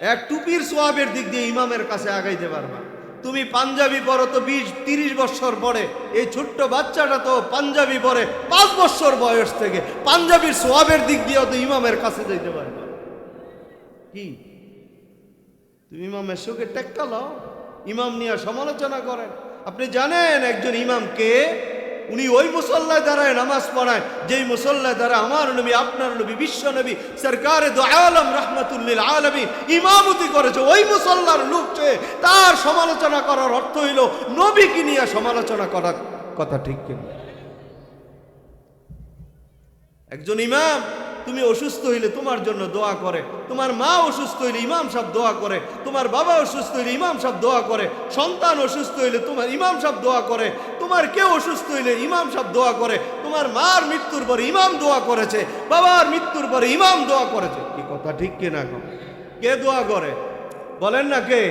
এক টুপির সোয়াবের দিক দিয়ে ইমামের কাছে আগাইতে পারবা। তুমি পাঞ্জাবি পরো তো 20-30 বছর পরে, এই ছোট্ট বাচ্চাটা তো পাঞ্জাবি পরে 5 বছর বয়স থেকে, পাঞ্জাবির সোয়াবের দিক দিয়েও তো ইমামের কাছে যাইতে পারবা। কি তুমি ইমামের সুখে টেক্কা লাও, ইমাম নিয়ে সমালোচনা করেন? আপনি জানেন একজন ইমাম কে? উনি ওই মুসল্লায় দাঁড়ায় নামাজ পড়ায় যেই মুসল্লায় দ্বারা আমার নবী, আপনার নবী, বিশ্ব নবী সরকারে দো আলম রাহমাতুল্লিল আলামিন ইমামতি করেছে। ওই মুসল্লার লোককে তার সমালোচনা করার অর্থ হইল নবীকে নিয়ে সমালোচনা করার কথা, ঠিক কিনা? একজন ইমাম, তুমি অসুস্থ হইলে তোমার জন্য দোয়া করে, তোমার মা অসুস্থ হইলে ইমাম সাহেব দোয়া করে, তোমার বাবা অসুস্থ হইলে ইমাম সাহেব দোয়া করে, সন্তান অসুস্থ হইলে তোমার ইমাম সাহেব দোয়া করে, তোমার কেউ অসুস্থ হইলে ইমাম সাহেব দোয়া করে, তোমার মার মৃত্যুর পরে ইমাম দোয়া করেছে, বাবার মৃত্যুর পরে ইমাম দোয়া করেছে। কি কথা ঠিক কিনা? কে দোয়া করে বলেন না? কে?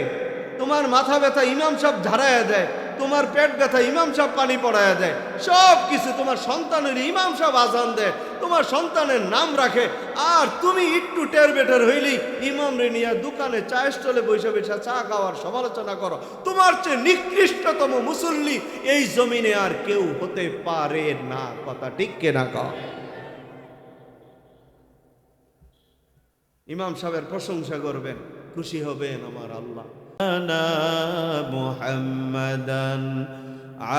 তোমার মাথা ব্যথা ইমাম সাহেব ঝাড়াইয়া দেয়, তোমার পেট ব্যথা ইমাম সাহেব পানি পড়াইয়া দেয়, সব কিছু তোমার সন্তানের ইমাম সাহেব আজান দেয়, তোমার সন্তানের নাম রাখে। আর তুমি একটু টের বেটার হইলেই ইমাম রে নিয়ে দোকানে চায়ের স্টলে বসে বসে চা খাওয়ার সমালোচনা করো। তোমার চেয়ে নিকৃষ্টতম মুসল্লি এই জমিনে আর কেউ হতে পারে না। কথা ঠিক কিনা? ইমাম সাহেবের প্রশংসা করবেন, খুশি হবেন আমার আল্লাহ। মুহাম্মাদান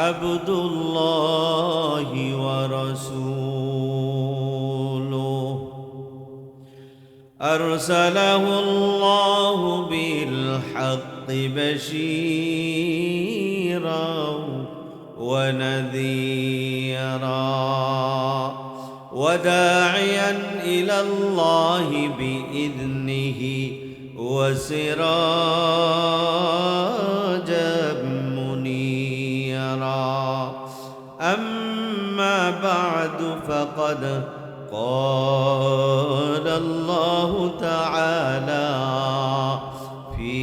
আবদুল্লাহি ওয়া রাসূলুহু আরসালাহু আল্লাহু বিল হাক্কি বাশীরাও ওয়া নাযীরা وداعيا إلى الله بإذنه وسراجا منيرا أما بعد فقد قال الله تعالى في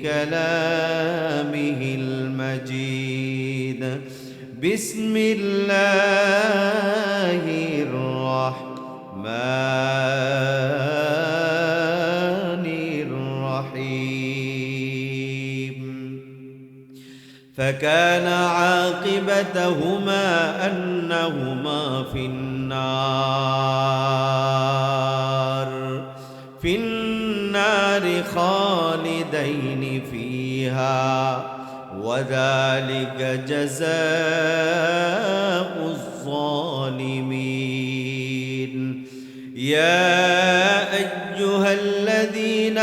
كلامه المجيد بسم الله الرحمن الرحيم فكان عاقبتهما أنهما في النار خالدين فيها وذلك جزاء الظالمين يا أيها الذين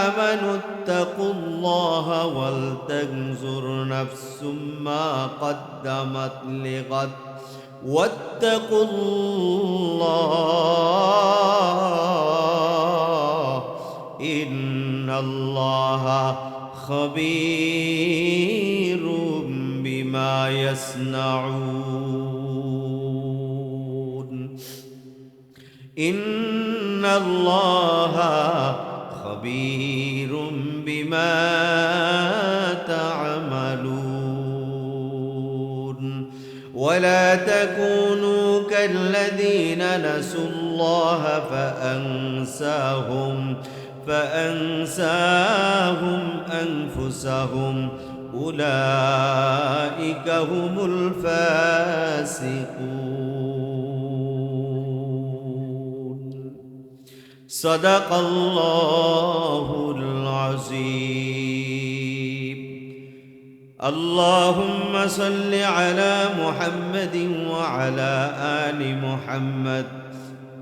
آمنوا اتقوا الله ولتنظر نفس ما قدمت لغد واتقوا الله إن الله خبير بما يصنعون إن الله خبير بما تعملون ولا تكونوا كالذين نسوا الله فأنساهم أنفسهم أولئك هم الفاسقون صدق الله العظيم اللهم صل على محمد وعلى آل محمد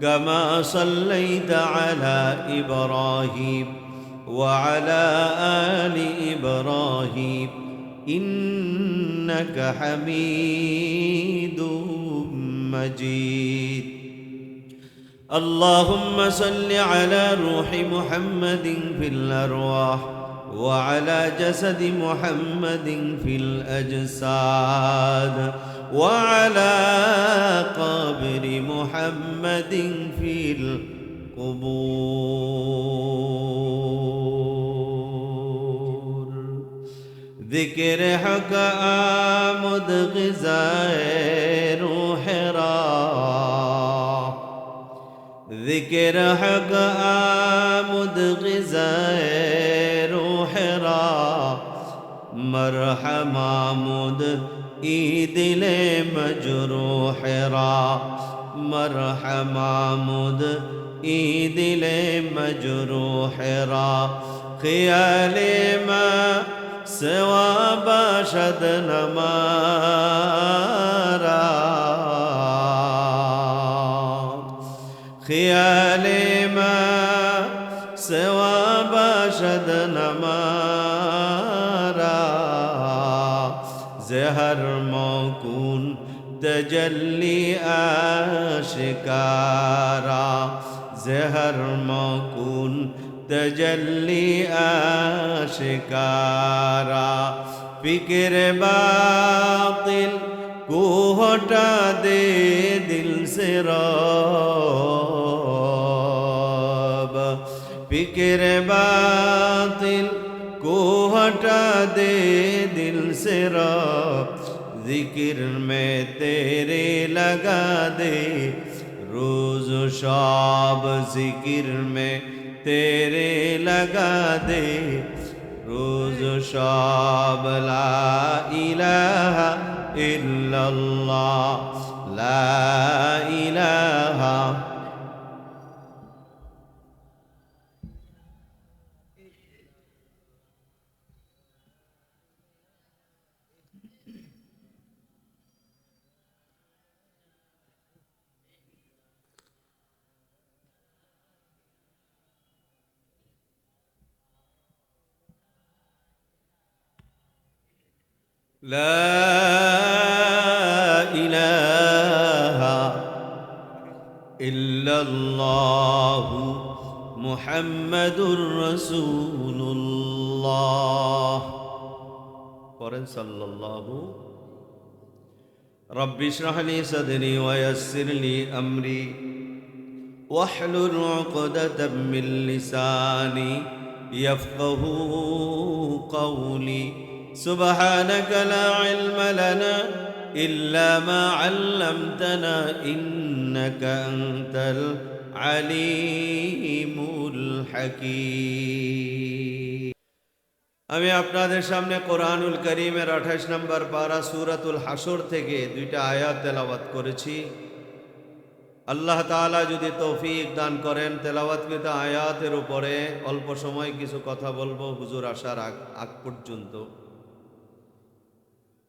كما صليت على إبراهيم وعلى آل إبراهيم إنك حميد مجيد اللهم صل على روح محمد في الأرواح وعلى جسد محمد في الأجساد وعلى قبر محمد في القبور ذكر حق آمد غذاء روح را ذکر حق آمد غذائے روح را مرحم آمد ای دل مجروح را مرحم آمد ای دل مجروح را خیال ما سوا باشد نمارا خیال ما سوا باشد نمارا زہر موکون تجلی آشکارا زہر موکون تجلی آشکارا فکر باطل کو ہٹا دے دل سے رب فکر باطل کو ہٹا دے دل سے رب ذکر میں تیرے لگا دے روز و شب ذکر میں تیرے لگا دے روز و شب لا الہ الا اللہ لا الہ لا إله إلا الله محمد رسول الله قرن صلى الله رب اشرح لي صدري ويسر لي أمري واحلل عقدة من لساني يفقه قولي سبحانك لا علم لنا إلا ما علمتنا إنك أنت العليم الحكيم আমি আপনাদের সামনে কোরআনুল কারীমের 28 নম্বর পারা সূরাতুল হাসর থেকে দুইটা আয়াত তেলাওয়াত করেছি। আল্লাহ তাআলা যদি তৌফিক দান করেন তেলাওয়াতকৃত আয়াতের উপরে অল্প সময় কিছু কথা বলবো হুজুর আসার আগ পর্যন্ত।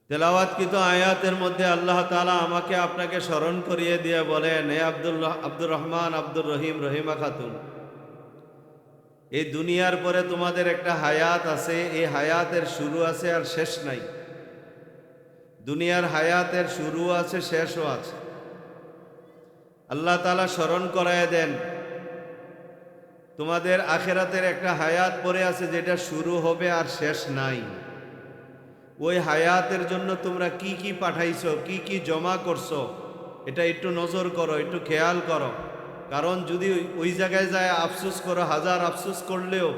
তেলাওয়াতকৃত আয়াতের মধ্যে আল্লাহ তাআলা আমাকে আপনাকে স্মরণ করিয়ে দিয়ে বলেন, হে আব্দুর রহমান, আব্দুর রহিম, রহিমা খাতুন, এই দুনিয়ার পরে তোমাদের একটা হায়াত আছে, এই হায়াতের শুরু আছে আর শেষ নাই। দুনিয়ার হায়াতের শুরু আছে, শেষও আছে। আল্লাহ তাআলা স্মরণ করায় দেন তোমাদের আখিরাতের একটা হায়াত পরে আছে যেটা শুরু হবে আর শেষ নাই। ওই হায়াতের জন্য তোমরা কি কি পাঠাইছো, কি কি জমা করছো, এটা একটু নজর করো, একটু খেয়াল করো। কারণ যদি ওই জায়গায় যায় আফসোস করো, হাজার আফসোস করলেও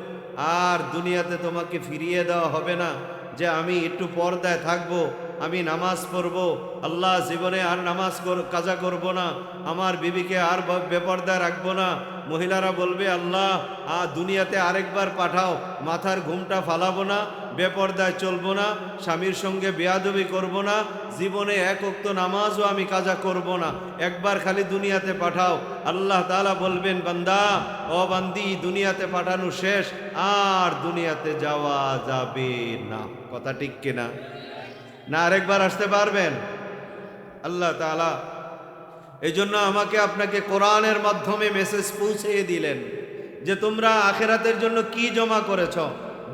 আর দুনিয়াতে তোমাকে ফিরিয়ে দেওয়া হবে না যে আমি একটু পর্দায় থাকবো, আমি নামাজ পড়বো, আল্লাহ জীবনে আর নামাজ কাজা করব না, আমার বিবিকে আর বেপর্দায় রাখবো না। মহিলারা বলবে, আল্লাহ দুনিয়াতে আরেকবার পাঠাও, মাথার ঘুমটা ফালাবো না, বেপর্দায় চলবো না, স্বামীর সঙ্গে বেয়াদবি করব না, জীবনে এক ওয়াক্ত নামাজও আমি কাজা করব না, একবার খালি দুনিয়াতে পাঠাও। আল্লাহ তাআলা বলবেন, বান্দা ও বান্দি, দুনিয়াতে পাঠানো শেষ, আর দুনিয়াতে যাওয়া যাবে না। কথা ঠিক কিনা? না আরেকবার আসতে পারবেন? আল্লাহ তাআলা এই জন্য আমাকে আপনাকে কোরআনের মাধ্যমে মেসেজ পৌঁছিয়ে দিলেন যে তোমরা আখিরাতের জন্য কি জমা করেছ,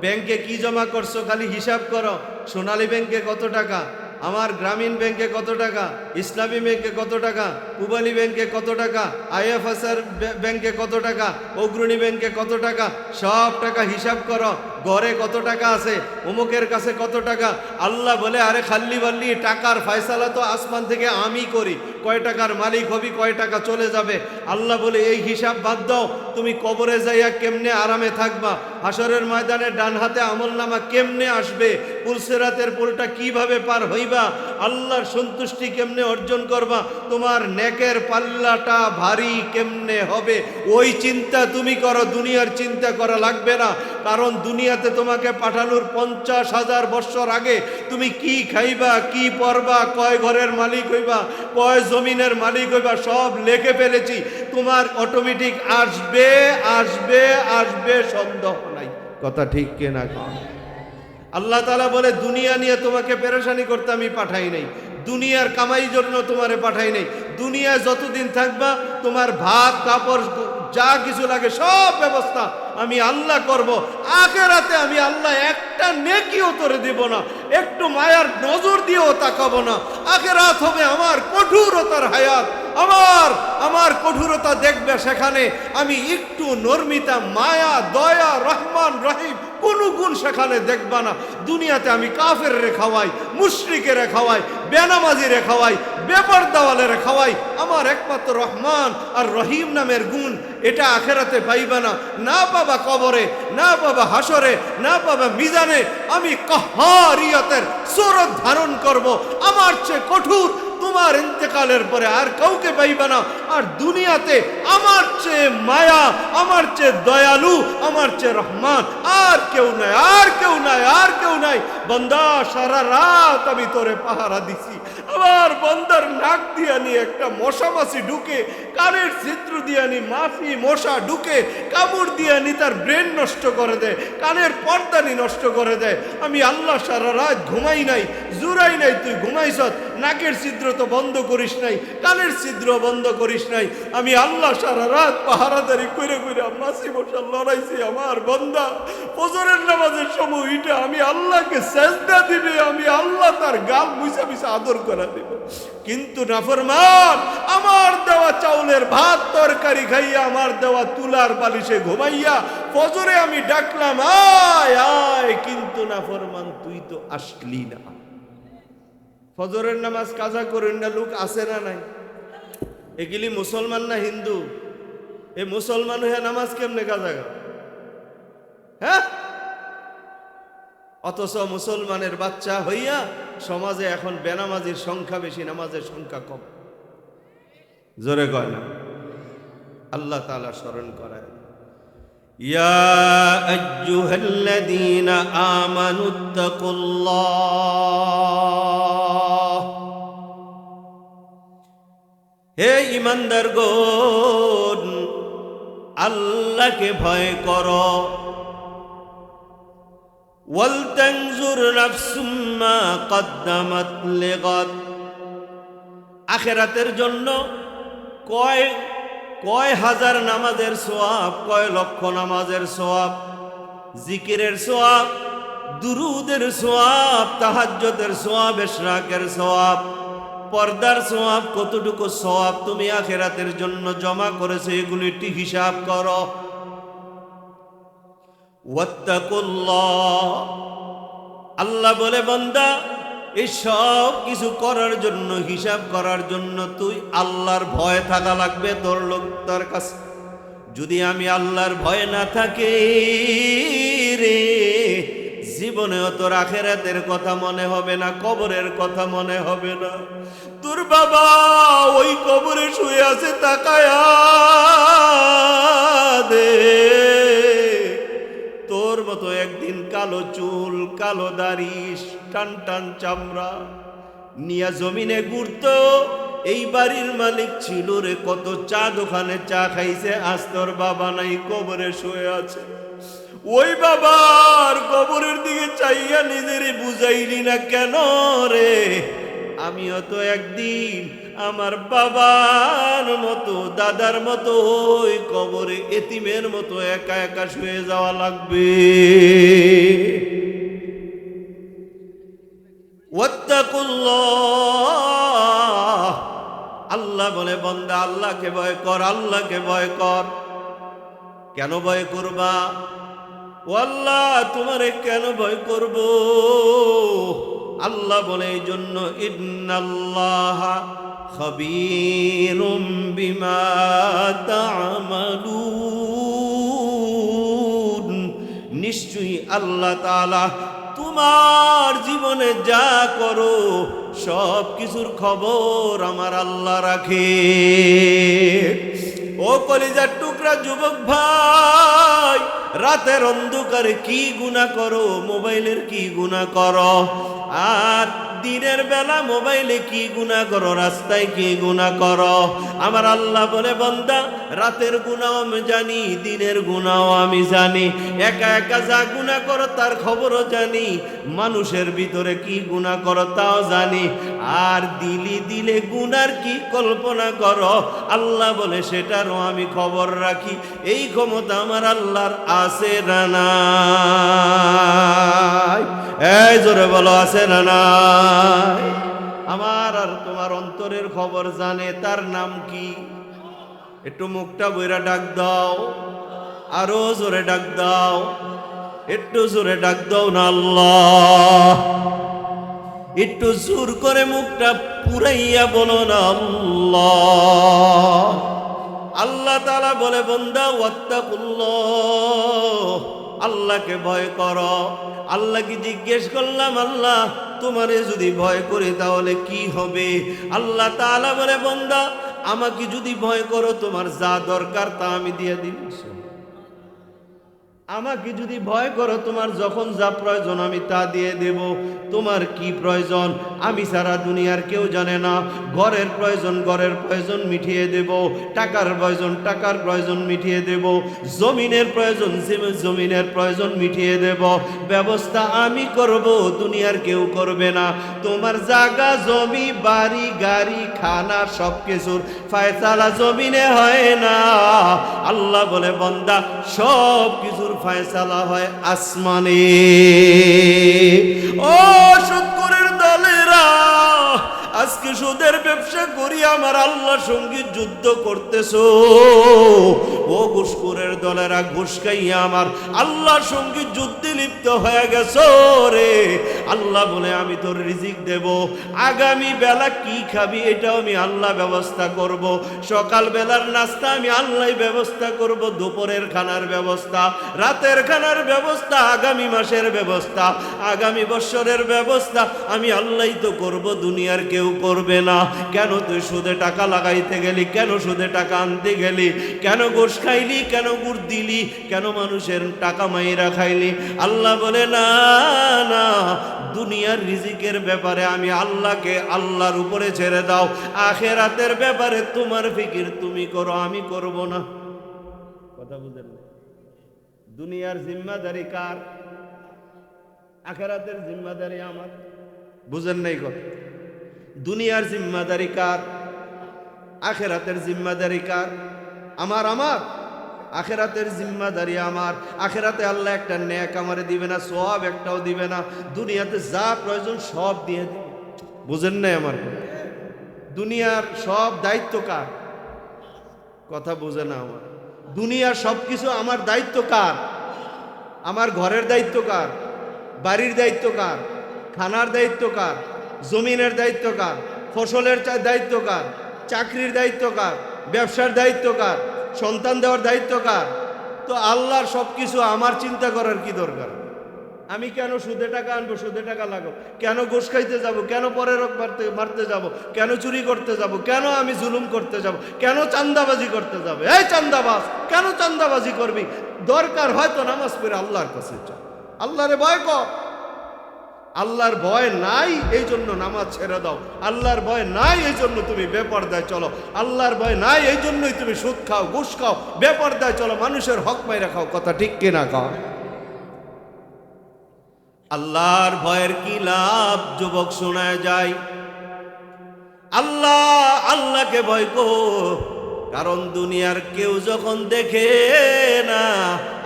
ব্যাংকে কি জমা করছো খালি হিসাব করো। সোনালী ব্যাংকে কত টাকা, আমার গ্রামীণ ব্যাংকে কত টাকা, ইসলামী ব্যাংকে কত টাকা, পূবালী ব্যাংকে কত টাকা, আইএফএসআর ব্যাংকে কত টাকা, অগ্রণী ব্যাংকে কত টাকা, সব টাকা হিসাব করো। ঘরে কত টাকা আছে, অমুকের কাছে কত টাকা। আল্লাহ বলে আরে খাল্লি বাল্লি, টাকার ফয়সালা তো আসমান থেকে আমি করি, কয় টাকার মালিক হবি, কয় টাকা চলে যাবে। আল্লাহ বলে এই হিসাব বাদ দাও, তুমি কবরে যাইয়া কেমনে আরামে থাকবা, হাসরের ময়দানে ডান হাতে আমলনামা কেমনে আসবে, পুলসেরাতের পুলটা কিভাবে পার হইবা, আল্লাহর সন্তুষ্টি কেমনে অর্জন করবা, তোমার নেকের পাল্লাটা ভারী কেমনে হবে, ওই চিন্তা তুমি করো। দুনিয়ার চিন্তা করা লাগবে না, কারণ দুনিয়াতে তোমাকে পাঠানোর 50,000 বছর আগে তুমি কি খাইবা, কি পরবা, কয় ঘরের মালিক হইবা, কয় জমিনের মালিক হইবা, সব লিখে ফেলেছি। তোমার অটোমেটিক আসবে আসবে আসবে, সন্দেহ নাই। কথা ঠিক কিনা কন? আল্লাহ তাআলা বলে দুনিয়া নিয়ে তোমাকে পেরেশানি করতে আমি পাঠাই নাই, দুনিয়ার কামাই জন্য তোমারে পাঠাই নাই। দুনিয়ায় যতদিন থাকবা তোমার ভাত কাপড় যা কিছু লাগে সব ব্যবস্থা আমি আল্লাহ করব। আখিরাতে আমি আল্লাহ একটা নেকিও তোরে দেব না, একটু মায়ার নজর দিয়েও তাকাবো না। আখিরাত হবে আমার কঠোরতার হায়াত, আমার কঠোরতা দেখবে সেখানে। আমি একটু নরমিতা, মায়া, দয়া, রহমান, রহিম কোনো গুণ সেখানে দেখবা না। দুনিয়াতে আমি কাফের রে খাওয়াই, মুশরিকের রে খাওয়াই, বেনামাজি রে খাওয়াই, বেপরদাওয়ালের খাওয়াই। আমার একমাত্র রহমান আর রহিম নামের গুণ এটা আখেরাতে পাইবা না, না পাবা কবরে, না পাবা হাসরে, না পাবা মিজানে। আমি কাহারিয়তের সুরত ধারণ করব, আমার চেয়ে কঠোর তোমার ইন্তেকালের পরে আর কাউকে পাইবা না। আর দুনিয়াতে আমার চেয়ে মায়া, আমার চেয়ে দয়ালু, আমার চেয়ে রহমান আর কেউ নাই, আর কেউ নাই, আর কেউ নাই। বান্দা সারা রাত আমি তোরে পাহারা দিছি, আমার বান্দার নাক দিয়া নিয়ে একটা মশা মাছি ঢুকে, কানের ছিদ্র দিয়া নি মাছি মশা ঢুকে, কামড় দিয়া নি তার ব্রেন নষ্ট করে দেয়, কানের পর্দানি নষ্ট করে দেয়। আমি আল্লাহ সারা রাত ঘুমাই নাই, জুরাই নাই, তুই ঘুমাইছ, নাকের ছিদ্র তো বন্ধ করিস নাই, কানের ছিদ্র বন্ধ করিস নাই। আমি আল্লাহ সারা রাত পাহারাদারি করে করে মাছি মশা লড়াইছি। আমার বান্দা ফজরের নামাজের সময় এটা আমি আল্লাহকে সেজদা দিবে, আমি আল্লাহ তার গাল মুছা মুছা আদর করা দেব। কিন্তু নাফরমান আমার দেওয়া চাউলের ভাত তরকারি খাইয়া, আমার দেওয়া তুলার বালিশে ঘুমাইয়া, ফজরে আমি ডাকলাম আয় আয়, কিন্তু নাফরমান তুই তো আসলি না। ফজরের নামাজ কাজা করেন না লোক আছে না নাই? এগুলি মুসলমান না হিন্দু? এ মুসলমান হয়ে নামাজ কেমনে কাজা করে? হ্যাঁ, অথচ মুসলমানের বাচ্চা হইয়া সমাজে এখন বেনামাজির সংখ্যা বেশি, নামাজের সংখ্যা কম। জোরে কয় না? আল্লাহ তাআলা স্মরণ করায়, ইয়া আইয়ুহাল্লাযীনা আমানুত্তাকুল্লাহ, হে ঈমানদারগণ আল্লাহকে ভয় করো। ওয়ালতানজুর নাফসুম মা কদ্দামাত লিগাদ, আখিরাতের জন্য কয় হাজার নামাজের সওয়াব, কয় লক্ষ নামাজের সওয়াব, জিকিরের সওয়াব, দুরুদের সওয়াব, তাহাজ্জুদের সওয়াব, ইশরাকের সওয়াব, পর্দার সওয়াব, কতটুকু সওয়াব তুমি আখিরাতের জন্য জমা করেছো এগুলি ঠিক হিসাব করো। ওয়াত্তাকুল্লাহ, আল্লাহ বলে বান্দা এই সব কিছু করার জন্য, হিসাব করার জন্য তুই আল্লাহর ভয় থাকা লাগবে তোর কাছে। যদি আমি আল্লাহর ভয় না থাকে রে, জীবনেও তোর আখিরাতের কথা মনে হবে না, কবরের কথা মনে হবে না। তোর বাবা ওই কবরে শুয়ে আছে, তাকায়া দে, তোর মতো একদিন কালো চুল, কালো দাড়ি, টান টান চামড়া নিয়া জমিনে ঘুরতো। এই বাড়ির মালিক ছিল রে, কত চা দোকানে চা খাইছে, আজ তোর বাবা নাই, কবরে শুয়ে আছে। ওই বাবার কবরের দিকে চাইয়া নিজেরই বুঝাইলি না কেন রে? আমিও তো একদিন আমার বাবার মতো, দাদার মতো ওই কবরে এতিমের মতো একা একা শুয়ে যাওয়া লাগবে। ওয়াত্তাকুল্লাহ, আল্লাহ বলে বান্দা আল্লাহকে ভয় কর, আল্লাহকে ভয় কর। কেন ভয় করবা? ও আল্লাহ তোমারে কেন ভয় করব? আল্লাহ বলে এই জন্য, ইন্নাল্লাহা খাবীরুম বিমা তা'মালুন, নিশ্চয়ই আল্লাহ তাআলা তোমার জীবনে যা করো সব কিছুর খবর আমার আল্লাহ রাখে। ও কলিজার টুকরা যুবক ভাই, রাতের অন্ধকারে কি গুনাহ করো, মোবাইলের কি গুনাহ করো, আর দিনের বেলা মোবাইলে কি গুনাহ করো, রাস্তায় কি গুনাহ করো। আমার আল্লাহ বলে, বান্দা রাতের গুনাহ আমি জানি, দিনের গুনাহ আমি জানি, একা একা যা গুনাহ করো তার খবরও জানি, মানুষের ভিতরে কি গুনাহ করো তাও জানি, আর দিলে দিলে গুনার কি কল্পনা করো আল্লাহ বলে সেটারও আমি খবর রাখি। এই ক্ষমতা আমার আল্লাহর আছে না নাই? এই জোরে বলো, আছে না নাই? আমার আর তোমার অন্তরের খবর জানে, তার নাম কি? একটু মুখটা বইরা ডাক দাও, আরো জোরে ডাক দাও, একটু জোরে ডাক দাও না আল্লাহ। একটু জোর করে মুখটা পুরাইয়া বলো না আল্লাহ। আল্লাহ তাআলা বলে, বান্দা ওয়াত্তাকুল্লাহ, আল্লাহকে ভয় করো। আল্লাহকে জিজ্ঞেস করলাম, আল্লাহ তোমারে যদি ভয় করি তাহলে কি হবে? আল্লাহ তাআলা বলে, বান্দা আমাকে যদি ভয় করো তোমার যা দরকার তা আমি দিয়ে দিব। আমাকে যদি ভয় করো তোমার যখন যা প্রয়োজন আমি তা দিয়ে দেব। তোমার কি প্রয়োজন আমি সারা দুনিয়ার কেউ জানে না। ঘরের প্রয়োজন মিটিয়ে দেব, টাকার প্রয়োজন মিটিয়ে দেব, জমিনের প্রয়োজন মিটিয়ে দেব। ব্যবস্থা আমি করব, দুনিয়ার কেউ করবে না। তোমার জায়গা জমি বাড়ি গাড়ি খানা সব কিছুর ফয়সালা জমিনে হয় না। আল্লাহ বলে, বান্দা সব কিছুর ফয়সালা হয় আসমানে। ও সুদখোরের দলেরা, আজকে সুদের ব্যবসা করি আমার আল্লাহর সঙ্গে যুদ্ধ করতেছো। ও ঘুষখোরের দলেরা, ঘুষ খাইয়া আমার আল্লাহর সঙ্গে যুদ্ধে লিপ্ত হয়ে গেছো রে। আল্লাহ বলে, আমি তোর রিজিক দেব, আগামী বেলা কি খাবি এটাও আমি আল্লাহ ব্যবস্থা করব। সকাল বেলার নাস্তা আমি আল্লাহ ব্যবস্থা করব, দুপুরের খানার ব্যবস্থা, রাতের খানার ব্যবস্থা, আগামী মাসের ব্যবস্থা, আগামী বছরের ব্যবস্থা আমি আল্লাহই তো করব, দুনিয়ার কেউ করবে না। কেন তুই সুদে টাকা লাগাইতে গেলি? কেন সুদে টাকা আনতে গেলি? কেন ঘুষ খাইলি? কেন গুড় দিলি? কেন মানুষের টাকা মাইরা খাইলি? আল্লাহ বলে, না না, দুনিয়ার রিজিকের ব্যাপারে আমি আল্লাহকে আল্লাহর উপরে ছেড়ে দাও। আখিরাতের ব্যাপারে তোমার ফিকির তুমি করো, আমি করব না। কথা বুঝেন না? দুনিয়ার জিম্মাদারি কার? আখিরাতের জিম্মাদারি আমার। বুঝেন নাই কথা? দুনিয়ার জিম্মাদারি কার? আখিরাতের জিম্মাদারি কার? আমার। আখিরাতের জিম্মাদারি আমার। আখিরাতে আল্লাহ একটা নেক আমারে দিবে না, সওয়াব একটাও দিবে না। দুনিয়াতে যা প্রয়োজন সব দিয়ে দিবে। বুঝেন নাই আমার? দুনিয়ার সব দায়িত্ব কার? কথা বুঝে না আমার। দুনিয়ার সব কিছু আমার দায়িত্ব কার? আমার ঘরের দায়িত্ব কার? বাড়ির দায়িত্ব কার? খানার দায়িত্ব কার? জমিনের দায়িত্ব কার? ফসলের দায়িত্ব কার? চাকরির দায়িত্ব কার? ব্যবসার দায়িত্ব কার? সন্তান দেওয়ার দায়িত্ব কার? তো আল্লাহর সব কিছু আমার চিন্তা করার কি দরকার? আমি কেন সুদে টাকা আনবো, সুদে টাকা লাগাবো? কেন ঘুষ খাইতে যাব? কেন পরের মারতে যাব? কেন চুরি করতে যাব? কেন আমি জুলুম করতে যাব? কেন চান্দাবাজি করতে যাবে? এই চান্দাবাজ, কেন চান্দাবাজি করবি? দরকার হয়তো নামাজ পড়ে আল্লাহর কাছে চল, আল্লাহরে ভয় কর। আল্লাহর ভয় নাই এই জন্য নামাজ ছেড়ে দাও। আল্লাহর ভয় নাই এই জন্য তুমি বেপরদায় চলো। আল্লাহর ভয় নাই এই জন্যই তুমি সুদ খাও, ঘুষ খাও, বেপরদায় চলো, মানুষের হক মাইরা খাও। কথা ঠিক কিনা খাও? আল্লাহর ভয়ের কি লাভ যুবক শোনায় যায়? আল্লাহকে ভয় কর, কারণ দুনিয়ার কেউ যখন দেখে না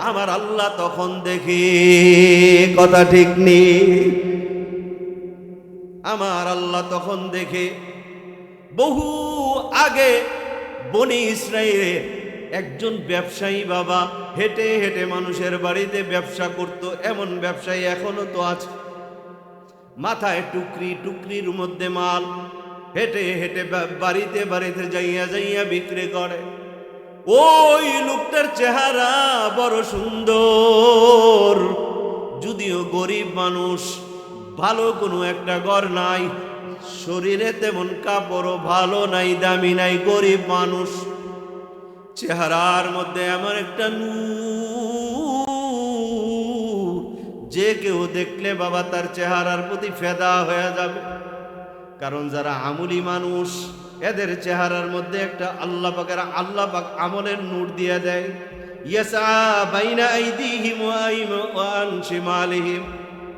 আমার আল্লাহ তখন দেখে। কথা ঠিক নেই? আমার আল্লাহ তখন দেখে। বহু আগে বনি ইসরাইলের একজন ব্যবসায়ী বাবা হেঁটে হেঁটে মানুষের বাড়িতে ব্যবসা করত, এমন ব্যবসায়ী এখনো তো আছে। মাথায় টুকরি, টুকরির মধ্যে মাল, হেঁটে হেঁটে বাড়িতে বাড়িতে যাইয়া যাইয়া বিক্রি করে। ওই লোকটার চেহারা বড় সুন্দর, যদিও গরিব মানুষ, ভালো কোনো একটা ঘর নাই, শরীরে তেমন কাপড়ও ভালো নাই, দামি নাই, গরিব মানুষ। চেহারার মধ্যে এমন একটা নূর, যে কেউ দেখলে বাবা তার চেহারার প্রতি ফেদা হয়ে যাবে। কারণ যারা আমলি মানুষ, এদের চেহারার মধ্যে একটা আল্লাহ পাক আমলের নূর দিয়ে দেয়। ইয়াসা বাইনা আইদিহিম ওয়া আন শিমালিহিম,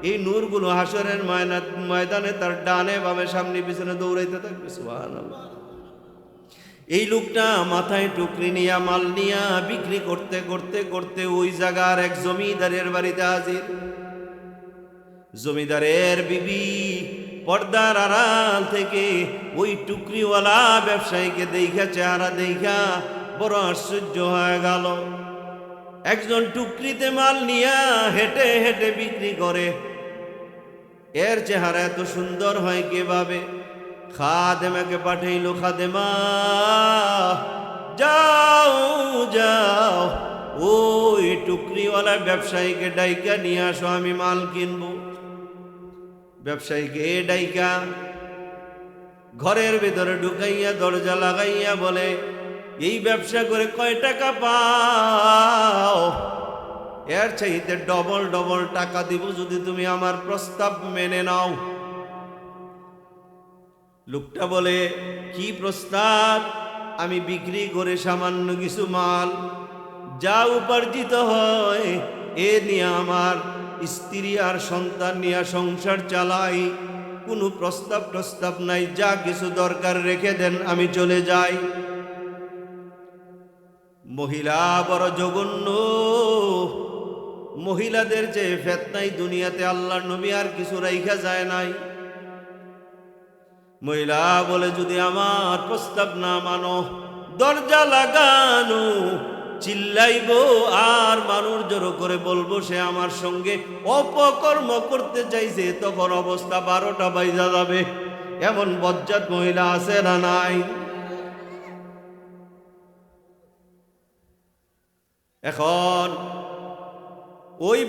এই নূরগুলো হাসরের ময়দানে তার ডানে বামে সামনে পিছনে দৌড়াইতে থাকবে। সুবহানাল্লাহ। এই লোকটা মাথায় টুকরি নিয়া মাল নিয়া বিক্রি করতে করতে করতে ওই জায়গার এক জমিদারের বাড়িতে হাজির। জমিদারের বিবি পর্দার আড়াল থেকে ওই টুকরিওয়ালা ব্যবসায়ীকে দেখা, চেহারা দেখা বড় আশ্চর্য হয়ে গেল। একজন টুকরিতে মাল নিয়া হেঁটে হেঁটে বিক্রি করে, এর চেহারা এত সুন্দর হয় কিভাবে? খাদেমাকে পাঠাইলো, খাদেমা যাও যাও ওই টুকরিওয়ালা ব্যবসায়ীকে ডাইকা নিয়ে আসো, আমি মাল কিনবো। ব্যবসায়ীকে ডাইকা ঘরের ভিতরে ঢুকাইয়া দরজা লাগাইয়া বলে, এই ব্যবসা করে কয় টাকা পাও? এর চাইতে ডবল ডবল টাকা দিব যদি তুমি আমার প্রস্তাব মেনে নাও। লোকটা বলে, কি প্রস্তাব? আমি বিক্রি করে সামান্য কিছু মাল, যা উপার্জিত হয় এ নিয়ে আমার স্ত্রী আর সন্তান নিয়ে সংসার চালাই, কোনো প্রস্তাব নাই, যা কিছু দরকার রেখে দেন, আমি চলে যাই। মহিলা বড় জঘন্য, মহিলাদের যে ফেতনাই দুনিয়াতে আল্লাহর নবী আর কিছু রাইখা যায় নাই। মহিলা বলে, যদি আমার প্রস্তাব না মানো, দরজা লাগানো, চিল্লাইব আর মানুষ জড়ো করে বলবো সে আমার সঙ্গে অপকর্ম করতে চাইছে, তখন অবস্থা 12টা বাজা যাবে। এমন বজ্জাত মহিলা আছে না নাই? এখন ওই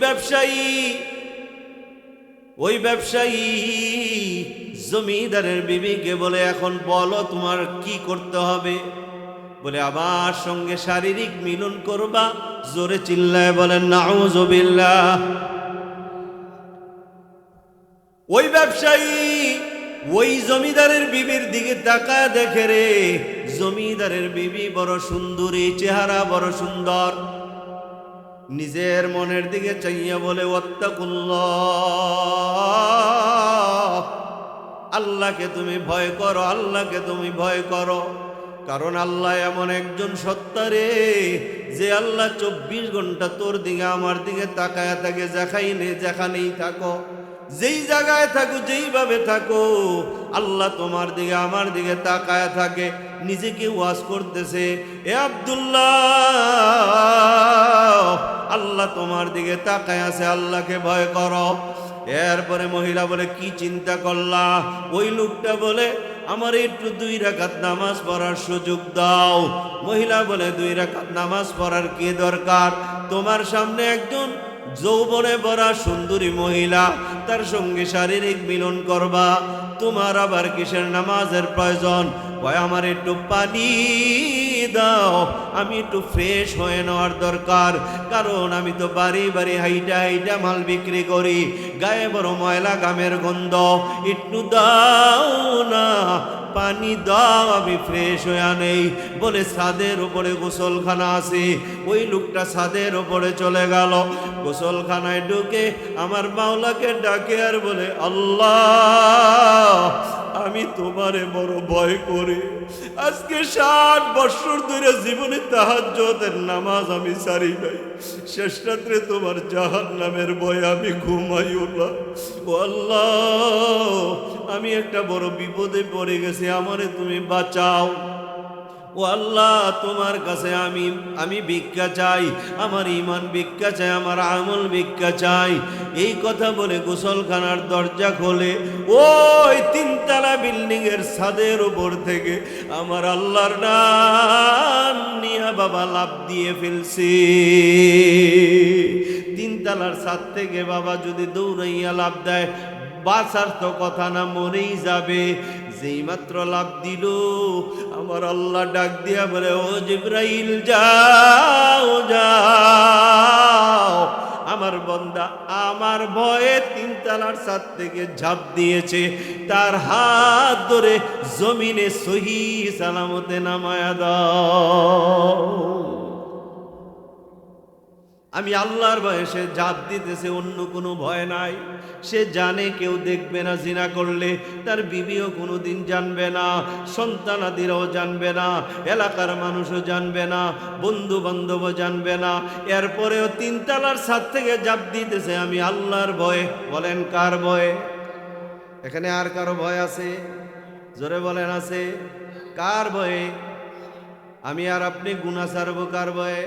ব্যবসায়ী জমিদারের বিবিকে বলে, এখন বলো তোমার কি করতে হবে? বলে, আমার সঙ্গে শারীরিক মিলন করবা। জোরে চিল্লায় বলেন নাউযুবিল্লাহ। ওই ব্যবসায়ী ওই জমিদারের বিবির দিকে তাকায় দেখে, রে জমিদারের বিবি বড় সুন্দরী, চেহারা বড় সুন্দর। নিজের মনের দিকে চাইয়া বলে, ওয়াত্তাকুল্লাহ, আল্লাহকে তুমি ভয় করো, আল্লাহকে তুমি ভয় করো। কারণ আল্লাহ এমন একজন সত্তা রে, যে আল্লাহ 24 ঘন্টা তোর দিকে আমার দিকে তাকায়া থাকে, যেখানেই থাকো, যেই জায়গায় থাকো, যেইভাবে থাকো, আল্লাহ তোমার দিকে আমার দিকে তাকায়া থাকে। নিজেকে ওয়াজ করতেছে, এ আব্দুল্লাহ, আল্লাহ তোমার দিকে তাকায় আছে, আল্লাহকে ভয় করো। এরপরে মহিলা বলে, কি চিন্তা করলা? ওই লোকটা বলে, আমার একটু 2 রাকাত নামাজ পড়ার সুযোগ দাও। মহিলা বলে, 2 রাকাত নামাজ পড়ার কি দরকার? তোমার সামনে একজন যৌবনে ভরা সুন্দরী মহিলা, তার সঙ্গে শারীরিক মিলন করবা, তোমার আবার কিসের নামাজের প্রয়োজন? ভয় আমার একটু পানি দাও, আমি একটু ফ্রেশ হয়ে নেওয়ার দরকার। কারণ আমি তো বাড়ি বাড়ি হাইটা হাইটা মাল বিক্রি করি, গায়ে বড় ময়লা গামের গন্ধ, একটু দাও না, পানি দাও, আমি ফ্রেশ হয়ে নেই। বলে, ছাদের উপরে গোসলখানা আছে। ওই লোকটা ছাদের উপরে চলে গেল, গোসলখানায় ঢুকে আমার মাওলাকে ডাকে আর বলে, আল্লাহ, আমি তোমারে বড় ভয় করি। আজকে 60 বছর ধরে জীবনে তাহাজ্জুদের নামাজ আমি ছাড়ি নাই। শেষ রাত্রে তোমার জাহান্নামের ভয়ে আমি ঘুমাইও না। ও আল্লাহ, আমি একটা বড় বিপদে পড়ে গেছি, আমারে তুমি বাঁচাও। ও আল্লাহ, তোমার কাছে আমি ভিক্ষা চাই, আমার ঈমান ভিক্ষা চাই, আমার আমল ভিক্ষা চাই। এই কথা বলে গোসলখানার দরজা খোলে। ওই তিনতলা বিল্ডিং এর ছাদের উপর থেকে আমার আল্লাহর নাম নিয়া বাবা লাফ দিয়ে ফেলছে। তিনতলার ছাদ থেকে বাবা যদি দৌড়াইয়া লাফ দেয়, বাঁচার তো কথা না, মরেই যাবে। যেই মাত্র লাভ দিল, আমার আল্লাহ ডাক দিয়া বলে, ও জিবরাইল যাও যাও, আমার বান্দা আমার ভয়ে তিনতলার ছাদ থেকে ঝাঁপ দিয়েছে, তার হাত ধরে জমিনে সহি সালামতে নামায়া দাও। আমি আল্লাহর ভয়ে সে জাত দিতেছে, অন্য কোনো ভয় নাই। সে জানে কেউ দেখবে না, জিনা করলে তার বিবিও কোনোদিন জানবে না, সন্তানাদিরাও জানবে না, এলাকার মানুষও জানবে না, বন্ধু বান্ধবও জানবে না। এরপরেও তিনতলার ছাদ থেকে জাত দিতেছে আমি আল্লাহর ভয়ে। বলেন কার ভয়ে? এখানে আর কারো ভয় আছে? জোরে বলেন আছে? কার ভয়ে? আমি আর আপনি গুনাহ ছাড়বো কার ভয়ে?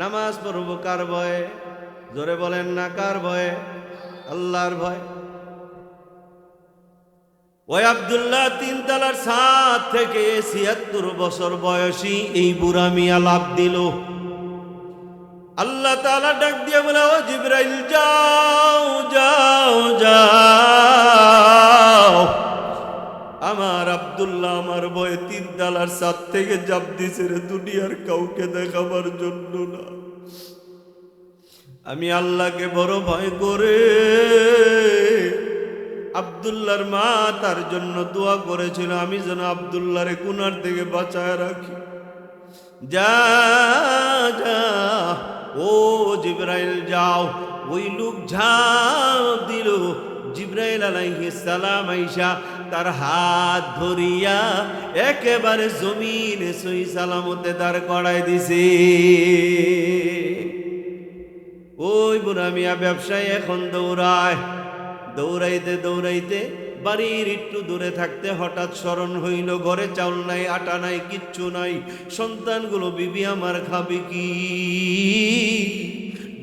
নামাজ পড়ব কার ভয়ে? জোরে বলেন না কার ভয়ে? আল্লাহর ভয়। ওই আব্দুল্লাহ তিনতলার ছাদ থেকে ৭৬ বছর বয়সী এই বুড়া মিয়া লাফ দিল। আল্লাহ তাআলা ডাক দিয়ে বলে, ও জিবরাইল যাও যাও যাও, আমার আব্দুল্লাহ আমার ভয়ে তিনতলার ছাদ থেকে জাপ দিছে রে, দুনিয়ার কাউকে দেখাবার জন্য না। আমি আল্লাহকে বড় ভয় করে। আব্দুল্লাহর মা তার জন্য দোয়া করেছিল, আমি যেন আব্দুল্লাহর গুনার থেকে বাঁচায় রাখি। যা যা, ও জিবরাইল যাও। ওই লোক ঝাঁপ দিল। জিবরাইল আলাইহিস সালাম আইসা তার হাত ধরিয়া একেবারে জমিনে সহি সালামতে দাঁড় করায় দিছে। ওই বুড়া মিয়া ব্যবসায়ী এখন দৌড়ায়। দৌড়াইতে দৌড়াইতে বাড়ির একটু দূরে থাকতে হঠাৎ স্মরণ হইল, ঘরে চাউল নাই, আটা নাই, কিচ্ছু নাই। সন্তানগুলো বিবি আমার খাবে কি?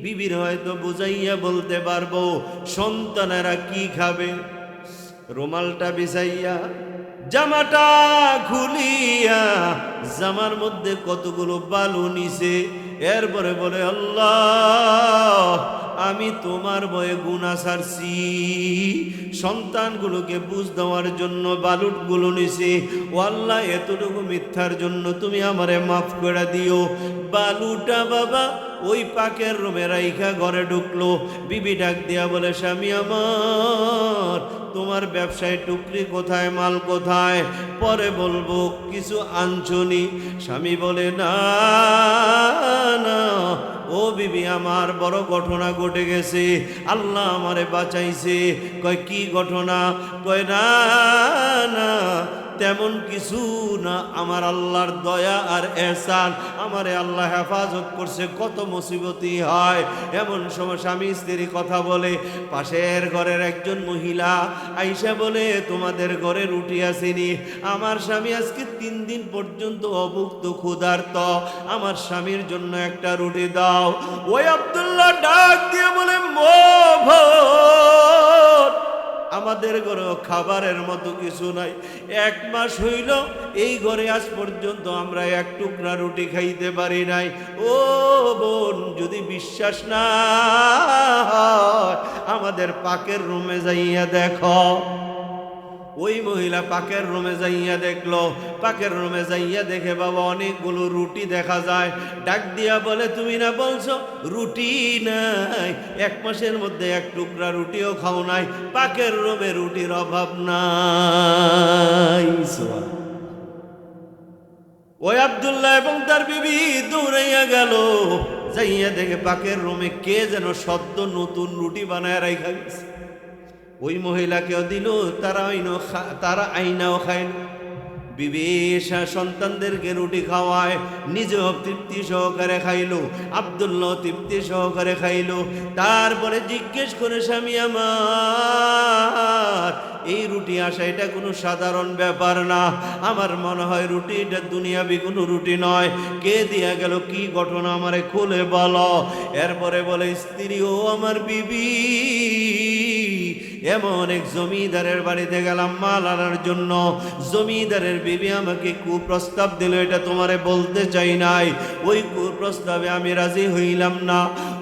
বিবির হয়তো বুঝাইয়া বলতে পারবো সন্তানেরা কি খাবে। রুমালটা বিছাইয়া জামাটা খুলিয়া জামার মধ্যে কতগুলো বালু নিছে। এরপরে বলে, আল্লাহ আমি তোমার ভয়ে গুনাহ ছাড়ছি, সন্তানগুলোকে বুঝ দেওয়ার জন্য বালুটগুলো নিছি। ও আল্লাহ এতটুকু মিথ্যার জন্য তুমি আমারে মাফ করে দিও। বালুটা বাবা ওই পাকের রুমে রাইখা ঘরে ঢুকলো। বিবি ডাক দিয়া বলে, স্বামী আমার, তোমার ব্যবসায় টুকরি কোথায়, মাল কোথায়? পরে বলবো, কিছু আনছনি? স্বামী বলে, না না ও বিবি আমার, বড় ঘটনা ঘটে গেছে, আল্লাহ আমারে বাঁচাইছে। কয় কি ঘটনা? কয় না না তেমন কিছু না, আমার আল্লাহর দয়া আর এহসান, আমারে আল্লাহ হেফাজত করছে। কত মুসিবতি হয় এমন সময় স্বামী স্ত্রী কথা বলে। পাশের ঘরের একজন মহিলা আইসা বলে, তোমাদের ঘরে রুটি আসেনি? আমার স্বামী আজকে 3 দিন পর্যন্ত অভুক্ত ক্ষুধার্ত, আমার স্বামীর জন্য একটা রুটি দাও। ওই আব্দুল্লাহ ডাক দিয়ে বলে, আমাদের ঘরেও খাবারের মতো কিছু নাই। 1 মাস হইল এই ঘরে আজ পর্যন্ত আমরা এক টুকরা রুটি খাইতে পারি নাই। ও বোন, যদি বিশ্বাস না হয় আমাদের পাকের রুমে যাইয়া দেখো। ওই মহিলা পাকের রুমে যাইয়া দেখলো। পাকের রুমে যাইয়া দেখে বাবা অনেকগুলো রুটি দেখা যায়। ডাক দিয়া বলে, তুমি না বলছো রুটি নাই? 1 মাসের মধ্যে 1 টুকরা রুটিও খাও নাই, পাকের রুমে রুটির অভাব নাই। ওই আব্দুল্লাহ এবং তার বিবি দৌড়াইয়া গেল। যাইয়া দেখে পাকের রুমে কে যেন সদ্য নতুন রুটি বানায় রাইখা গেছে। ওই মহিলাকেও দিল, তারা আইনাও খাইল। বিবি সন্তানদেরকে রুটি খাওয়ায়, নিজেও তৃপ্তি সহকারে খাইলো, আব্দুল্লাহ তৃপ্তি সহকারে খাইলো। তারপরে জিজ্ঞেস করে, স্বামী আমার, এই রুটি আসা এটা কোনো সাধারণ ব্যাপার না, আমার মনে হয় রুটি এটা দুনিয়াবি কোনো রুটি নয়, কে দিয়া গেল, কি ঘটনা আমারে খুলে বলো। এরপরে বলে, স্ত্রী, ও আমার বিবি, এমন এক জমিদারের বাড়িতে গেলাম মাল আনার জন্য। জমিদারের বিবি আমাকে কুপ্রস্তাব দিল, এটা তোমারে বলতে চাই নাই। ওই কুপ্রস্তাবে আমি রাজি হইলাম না,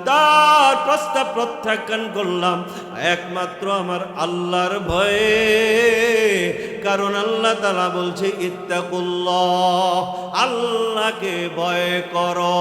তার প্রস্তাব প্রত্যাখ্যান করলাম একমাত্র আমার আল্লাহর ভয়ে। কারণ আল্লাহ তাআলা বলছে, ইত্তাকুল্লাহ, আল্লাহকে ভয় করো।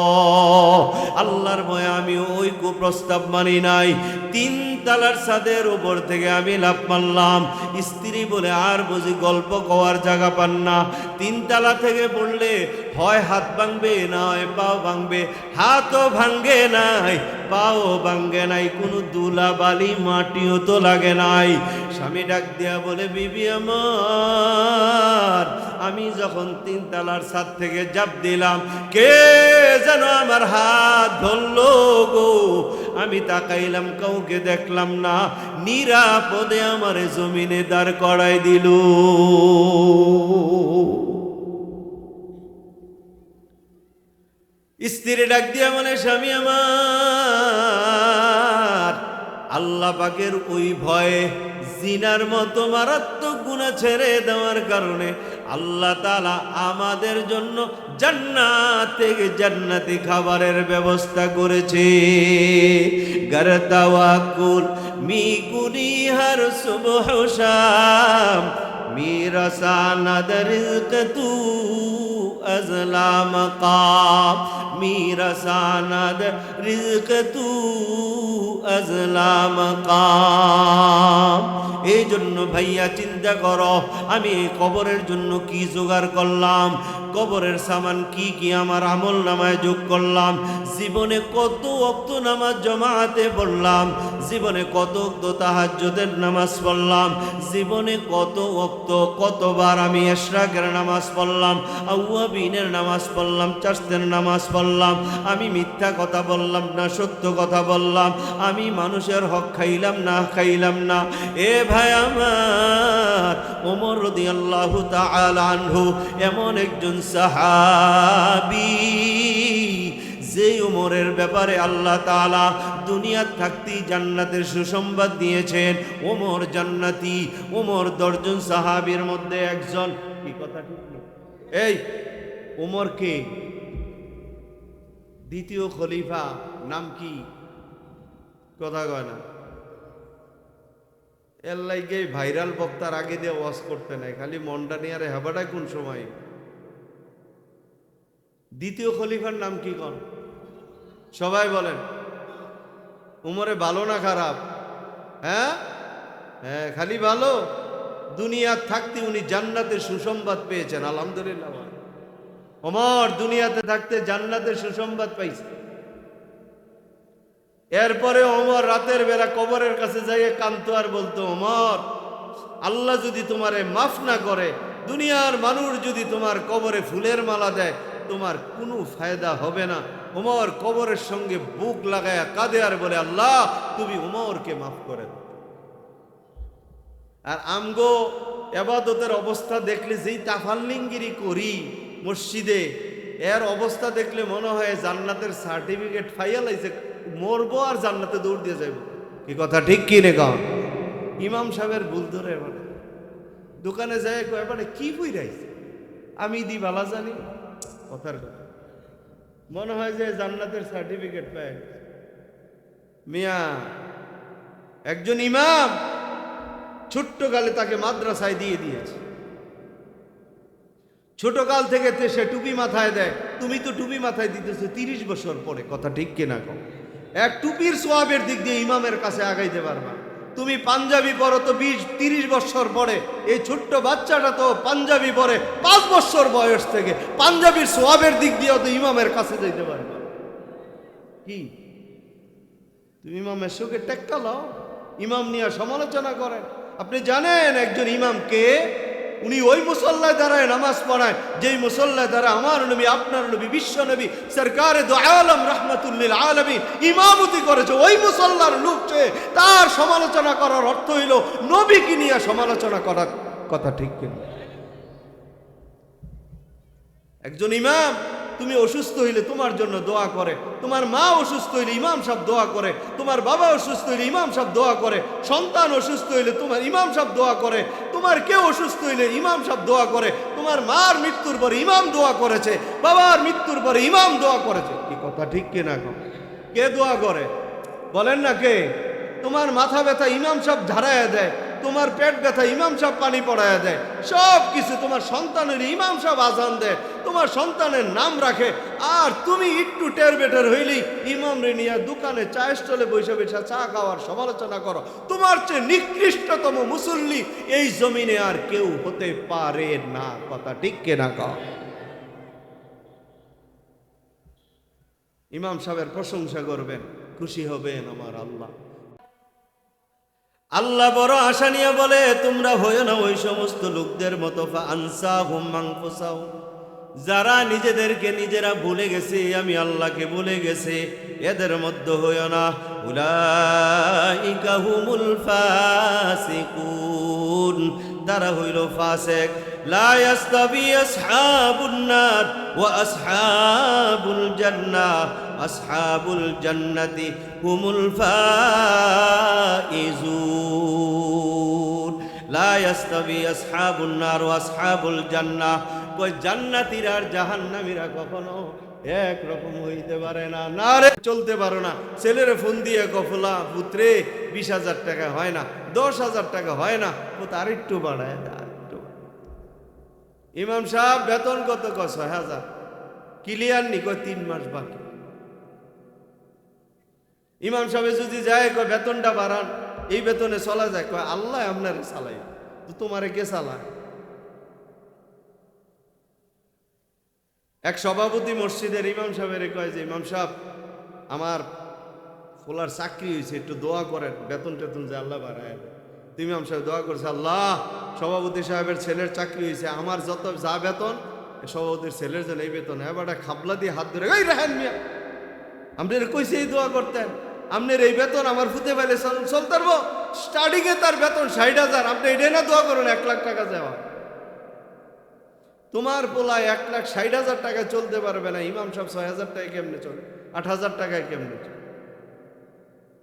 আল্লাহর ভয়ে আমি ওই কুপ্রস্তাব মানি নাই। 3 তালার ছাদের উপর থেকে আমি লাফ মারলাম। স্ত্রী বলে, আর বুঝি গল্প কওয়ার জায়গা পান না? 3 তালা থেকে পড়লে হয় হাত ভাঙবে, না হয় পাও ভাঙবে। হাতও ভাঙে নাই, পাও ভাঙে নাই, কোনো দুলা বালি মাটিও তো লাগে নাই। স্বামী ডাক দিয়া বলে, বিবি আমার, আমি যখন 3 তালার ছাদ থেকে ঝাঁপ দিলাম, কে যেন আমার হাত ধরলো গো। আমি তাকাইলাম, কাউকে দেখলাম না, নিরাপদে আমারে জমিনে দাঁড় করাই দিল। স্ত্রী ডাক দিয়া বলে, স্বামী আমার, আল্লাহ পাকের ওই ভয়ে জিনার মতো মারাত্মক গুনাহ ছেড়ে দেওয়ার কারণে আল্লাহ তাআলা আমাদের জন্য জান্নাত থেকে জান্নাতি খাবারের ব্যবস্থা করেছে। গর তাওয়াক্কুল মি কুনি হর সুবহ শাম, মেরা সানাদ রিজক তু আজলা মাকাম, মেরা সানাদ রিজক তু আজলা মাকাম। এই জন্য ভাইয়া চিন্তা করো, আমি কবরের জন্য কি জোগাড় করলাম, কবরের সামান কি কি আমার আমল নামায় যোগ করলাম, জীবনে কত ওয়াক্ত নামাজ জামাতে পড়লাম, জীবনে কত ওয়াক্ত তাহাজ্জুদের নামাজ পড়লাম, জীবনে কত ওয়াক্ত কতবার আমি ইশরাকের নামাজ পড়লাম, আউয়াবিনের নামাজ পড়লাম, চাষতের নামাজ পড়লাম, আমি মিথ্যা কথা বললাম না সত্য কথা বললাম, আমি মানুষের হক খাইলাম না খাইলাম না। এ ভাই আমার, ওমর রাদিয়াল্লাহু তাআলা আনহু এমন একজন সাহাবী, যে ওমরের ব্যাপারে আল্লাহ তাআলা দুনিয়া থাকতেই জান্নাতের সুসংবাদ দিয়েছেন। ওমর জান্নাতি, ওমর 10 জন সাহাবীর মধ্যে একজন। কি কথা ঠিক না? এই ওমর কে? দ্বিতীয় খলিফা। নাম কি? কথা কয় না। এর লাইগে ভাইরাল বক্তার আগে দিয়ে ওয়াজ করতে নাই, খালি মনটা নিয়ে আরে হাবাটায় কোন সময়। দ্বিতীয় খলিফার নাম কি কোন? সবাই বলেন। উমরে ভালো না খারাপ? হ্যাঁ হ্যাঁ, খালি ভালো। দুনিয়া থাকতে উনি জান্নাতের সুসংবাদ পেয়েছেন, আলহামদুলিল্লাহ। ওমর দুনিয়াতে থাকতে জান্নাতের সুসংবাদ পাইছে। এরপরে ওমর রাতের বেলা কবরের কাছে যাইয়ে কাঁদতো আর বলতো, ওমর, আল্লাহ যদি তোমারে মাফ না করে, দুনিয়ার মানুষ যদি তোমার কবরে ফুলের মালা দেয়, তোমার কোনো ফায়দা হবে না। ওমর কবরের সঙ্গে বুক লাগায়া কাঁদে আর বলে, আল্লাহ তুমি ওমরকে মাফ করে দাও। আর আমগো এবাদতের অবস্থা দেখলে, যেই তাফাল্লিঙ্গিরি করি মসজিদে, এর অবস্থা দেখলে মনে হয় জান্নাতের সার্টিফিকেট ফাইয়া লাইছে, মরবো আর জান্নাতে দৌড় দিয়ে যাইব। কি কথা ঠিক কি রে গান? ইমাম সাহেবের ভুল ধরে এবারে দোকানে যায়, এবারে কি বই রাইছে, আমি দি বালা জানি। কথার কথা মনে হয় যে জান্নাতের সার্টিফিকেট পায়। মিয়া একজন ইমাম ছোট্টকালে তাকে মাদ্রাসায় দিয়ে দিয়েছে, ছোটকাল থেকে সে টুপি মাথায় দেয়। তুমি তো টুপি মাথায় দিতেছো 30 বছর পরে। কথা ঠিক কিনা কম? এক টুপির সোয়াবের দিক দিয়ে ইমামের কাছে আগাইতে পারবা। তুমি পাঞ্জাবি পরো তো 20-30 বছর পরে। এই ছোট্ট বাচ্চাটা তো পাঞ্জাবি পরে 5 বছর বয়স থেকে। পাঞ্জাবির সোয়াবের দিক দিয়েও তো ইমামের কাছে যাইতে পারবা। কি তুমি ইমামের সঙ্গে টেক্কা লাও, ইমাম নিয়ে সমালোচনা করেন? আপনি জানেন একজন ইমাম কে? উনি ওই মুসল্লায় দাঁড়ায় নামাজ পড়ায় যেই মুসল্লায় দ্বারা আমার নবী, আপনার নবী, বিশ্ব নবী সরকারে দো আলম রাহমাতুল্লিল আলামিন ইমামতি করেছে। ওই মুসল্লার লোককে তার সমালোচনা করার অর্থ হইল নবীকে নিয়ে সমালোচনা করার কথা, ঠিক কিনা? একজন ইমাম, তুমি অসুস্থ হইলে তোমার জন্য দোয়া করে, তোমার মা অসুস্থ হইলে ইমাম সাহেব দোয়া করে, তোমার বাবা অসুস্থ হইলে ইমাম সাহেব দোয়া করে, সন্তান অসুস্থ হইলে তোমার ইমাম সাহেব দোয়া করে, তোমার কেউ অসুস্থ হইলে ইমাম সাহেব দোয়া করে, তোমার মার মৃত্যুর পরে ইমাম দোয়া করেছে, বাবার মৃত্যুর পরে ইমাম দোয়া করেছে। কি কথা ঠিক কিনা? কে দোয়া করে বলেন না? কে? তোমার মাথা ব্যথা ইমাম সাহেব ঝাড়াইয়া দেয়, তোমার পেট ব্যথা ইমাম সাহেব পানি পড়াইয়া দেয়, সব কিছু তোমার সন্তানের ইমাম সাহেব আজান দেয়, তোমার সন্তানের নাম রাখে। আর তুমি একটু টের বেটের হইলেই ইমাম রে নিয়ে দোকানে চায়ের স্টলে বসে বসে চা খাওয়ার সমালোচনা করো। তোমার চেয়ে নিকৃষ্টতম মুসল্লি এই জমিনে আর কেউ হতে পারে না। কথা ঠিক কিনা? কও। ইমাম সাহেবের প্রশংসা করবেন, খুশি হবেন আমার আল্লাহ। আল্লাহ বড় আশা নিয়ে বলে, তোমরা হইও না ওই সমস্ত লোকদের মতো যারা নিজেদেরকে নিজেরা ভুলে গেছে, আমি আল্লাহকে ভুলে গেছে, এদের মধ্যে হইও না। উলাইকা হুমুল ফাসিকুন, তারা হইল ফাসিক। লা ইয়াস্তাবি আসহাবুন নার ওয়া আসহাবুল জান্নাহ, আসহাবুল জান্নাতি হুমুল ফাইজুন। লা ইয়াস্তাবি আসহাবুন নার ওয়া আসহাবুল জান্নাহ, কই জান্নাতীরা আর জাহান্নামীরা কখনো এক রকম হইতে পারে না। না রে, চলতে পারো না। ছেলেরে ফোন দিয়ে কফলা পুত্রে 20,000 টাকা হয় না, 10,000 টাকা হয় না, ও তার একটু বাড়ায় দেয়। ইমাম সাহেব বেতন কত? 6,000। ক্লিয়ার নি? 3 মাস বাকি। ইমাম সাহেব যদি যায় কয় বেতনটা বাড়ান, এই বেতনে চলা যায়, কয় আল্লাহ আপনারে চালাই, তো তোমারে কে চালায়? এক সভাপতি মসজিদের ইমাম সাহেবের কয় যে ইমাম সাহেব, আমার ফোলার চাকরি হয়েছে, একটু দোয়া করেন, বেতন টেতন যে আল্লাহ বাড়ায়। ইমাম সাহেব দোয়া করছে, আল্লাহ সভাপতি সাহেবের ছেলের চাকরি হয়েছে, আমার যত যা বেতন সভাপতির ছেলের জন্য এই বেতন। এবার খাবলা দিয়ে হাত ধরে, এই রাহেন মিয়া, আপনার কইছে এই দোয়া করতেন, আপনার এই বেতন আমার ফুতে পাইলে চলতে পারবো? স্টার্টিং এ তার বেতন 60,000, আপনি এটাই না দোয়া করুন 1 লাখ টাকা যাওয়া। তোমার পোলায় 1,60,000 টাকায় চলতে পারবে না, ইমাম সাহেব 6,000 টাকায় কেমনে চলে? 8,000 টাকায় কেমনে চলে?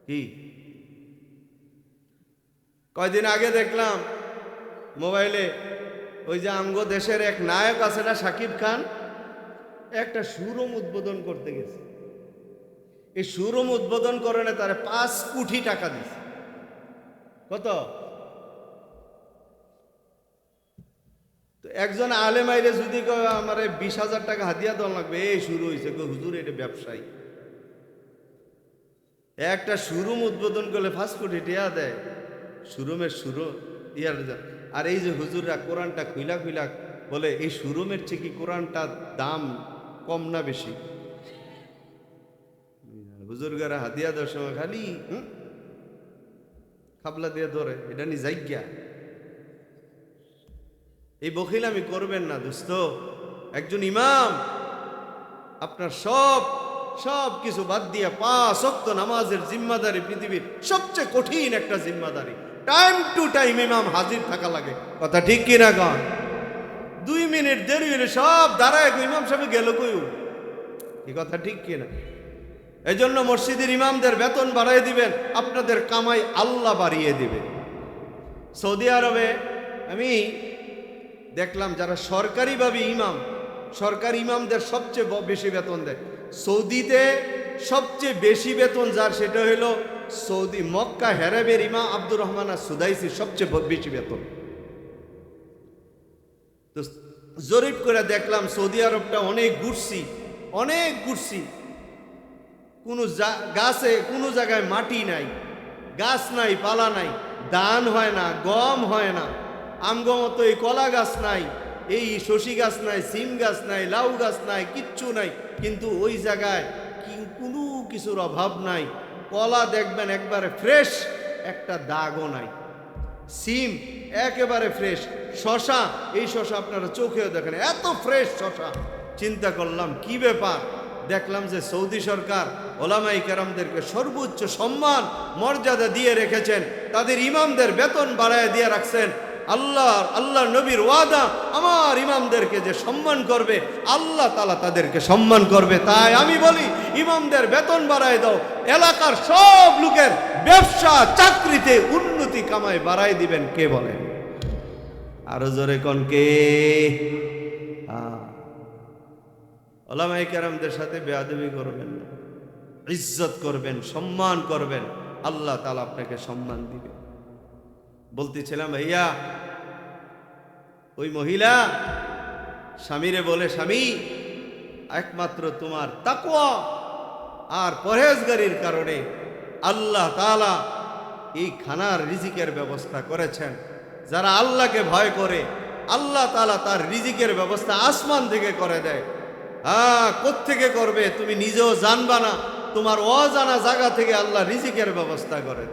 কি কয়দিন আগে দেখলাম মোবাইলে, ওই যে আমগো দেশের এক নায়ক আছে না, শাকিব খান, একটা শোরুম উদ্বোধন করতে গেছে। এই শোরুম উদ্বোধন করে না, তারা 5 কোটি টাকা দিছে। কত? তো একজন আলেম আইলে যদি আমার 20,000 টাকা হাতিয়া দেওয়া লাগবে, এই শুরু হয়েছে, হুজুর এটা ব্যবসায়ী। একটা শোরুম উদ্বোধন করলে 5 কোটি টাকা দেয়, শোরুমের শুরু ইয়ার। আর এই যে হুজুররা কোরআনটা খুইলা খুইলা বলে, এই শোরুমের চেয়ে কি কোরআনটার দাম কম না বেশি? হুজুরগারা হাতিয়া দেওয়ার সময় খালি খাবলা দিয়ে ধরে, এটা নি জায়গা। এই বখিলামি করবেন না দোস্ত। একজন ইমাম আপনার সব কিছু বাদ দিয়ে 5 ওয়াক্ত নামাজের জিম্মাদারি পৃথিবীর সবচেয়ে কঠিন একটা জিম্মাদারি। টাইম টু টাইম ইমাম হাজির থাকা লাগে। কথা ঠিক কিনা কন? 2 মিনিট দেরি হলে সব দাঁড়ায়, ইমাম সাহেব গেল কই? এই কথা ঠিক কিনা? এই জন্য মসজিদের ইমামদের বেতন বাড়াই দিবেন, আপনাদের কামাই আল্লাহ বাড়িয়ে দিবেন। সৌদি আরবে আমি দেখলাম যারা সরকারিভাবে ইমাম, সরকারি ইমামদের সবচেয়ে বেশি বেতন দেয়। সৌদিতে সবচেয়ে বেশি বেতন যার, সেটা হলো সৌদি মক্কা হেরাবের ইমাম আব্দুর রহমান সুদাইসির সবচেয়ে বেশি বেতন। তো জরিপ করে দেখলাম সৌদি আরবটা অনেক ঘুরছি, কোনো গাছে কোনো জায়গায় মাটি নাই, গাছ নাই, পালা নাই, ধান হয় না, গম হয় না, আমগো মতো এই কলা গাছ নাই, এই শশী গাছ নাই, সিম গাছ নাই, লাউ গাছ নাই, কিচ্ছু নাই। কিন্তু ওই জায়গায় কোনো কিছুর অভাব নাই। কলা দেখবেন একবারে ফ্রেশ, একটা দাগও নাই। সিম একেবারে ফ্রেশ, শশা, এই শশা আপনারা চোখেও দেখেন, এত ফ্রেশ শশা। চিন্তা করলাম কি ব্যাপার, দেখলাম যে সৌদি সরকার ওলামাই কেরামদেরকে সর্বোচ্চ সম্মান মর্যাদা দিয়ে রেখেছেন, তাদের ইমামদের বেতন বাড়ায় দিয়ে রাখছেন। আল্লাহ নবীর ওয়াদা, আমার ইমামদেরকে যে সম্মান করবে আল্লাহ তাআলা তাদেরকে সম্মান করবে। তাই আমি বলি ইমামদের বেতন বাড়ায় দাও, এলাকার সব লোকের ব্যবসা চাকরিতে উন্নতি কামাই বাড়াই দিবেন। কে বলেন? আরো জোরে কোন কে? ওলামায়ে কেরামদের সাথে বেয়াদবি করবেন না, ইজ্জত করবেন, সম্মান করবেন, আল্লাহ তাআলা আপনাকে সম্মান দিবে। বলতেছিলাম ভাইয়া, ওই মহিলা স্বামীরে বলে, স্বামী একমাত্র তোমার তাকওয়া আর পরহেজগারির কারণে আল্লাহ তাআলা এই খানার রিজিকের ব্যবস্থা করেছেন। যারা আল্লাহকে ভয় করে আল্লাহ তাআলা তার রিজিকের ব্যবস্থা আসমান থেকে করে দেয়। কোত্থেকে করবে তুমি নিজেও জানবা না, তোমার অজানা জায়গা থেকে আল্লাহ রিজিকের ব্যবস্থা করে।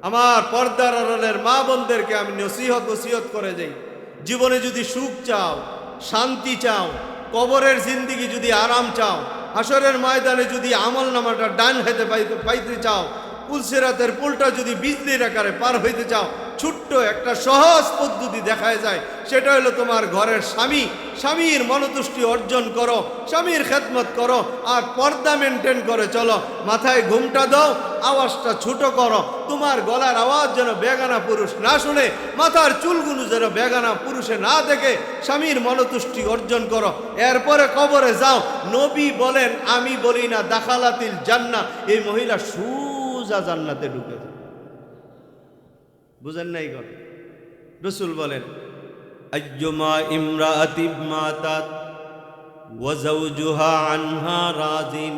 আমার পর্দার আড়ালের মা বোনদেরকে আমি নসিহত করে যাই, জীবনে যদি সুখ চাও, শান্তি চাও, কবরের জিন্দিগি যদি আরাম চাও, হাসরের ময়দানে যদি আমল নামাটা ডান হাতে পাইতে চাও, পুলসিরাতের পুলটা যদি বিজলির আকারে পার হইতে চাও, ছোট্ট একটা সহজ পদ্ধতি দেখায় যায়। সেটা হলো তোমার ঘরের স্বামীর মনোতুষ্টি অর্জন করো, স্বামীর খেদমত করো, আর পর্দা মেনটেন করে চলো। মাথায় ঘুমটা দাও, আওয়াজটা ছোট করো, তোমার গলার আওয়াজ যেন বেগানা পুরুষ না শুনে, মাথার চুলগুলো যেন বেগানা পুরুষে না দেখে, স্বামীর মনোতুষ্টি অর্জন করো। এরপরে কবরে যাও। নবী বলেন, আমি বলি না, দাখালাতিল জান্নাহ, এই মহিলা সুজা জান্নাতে ঢুকে যায়। বুঝেন নাই গো? রাসূল বলেন, আইয়ুমা ইমরাআতিন মাতাত ওয়া যাওজুহা আনহা রাজিন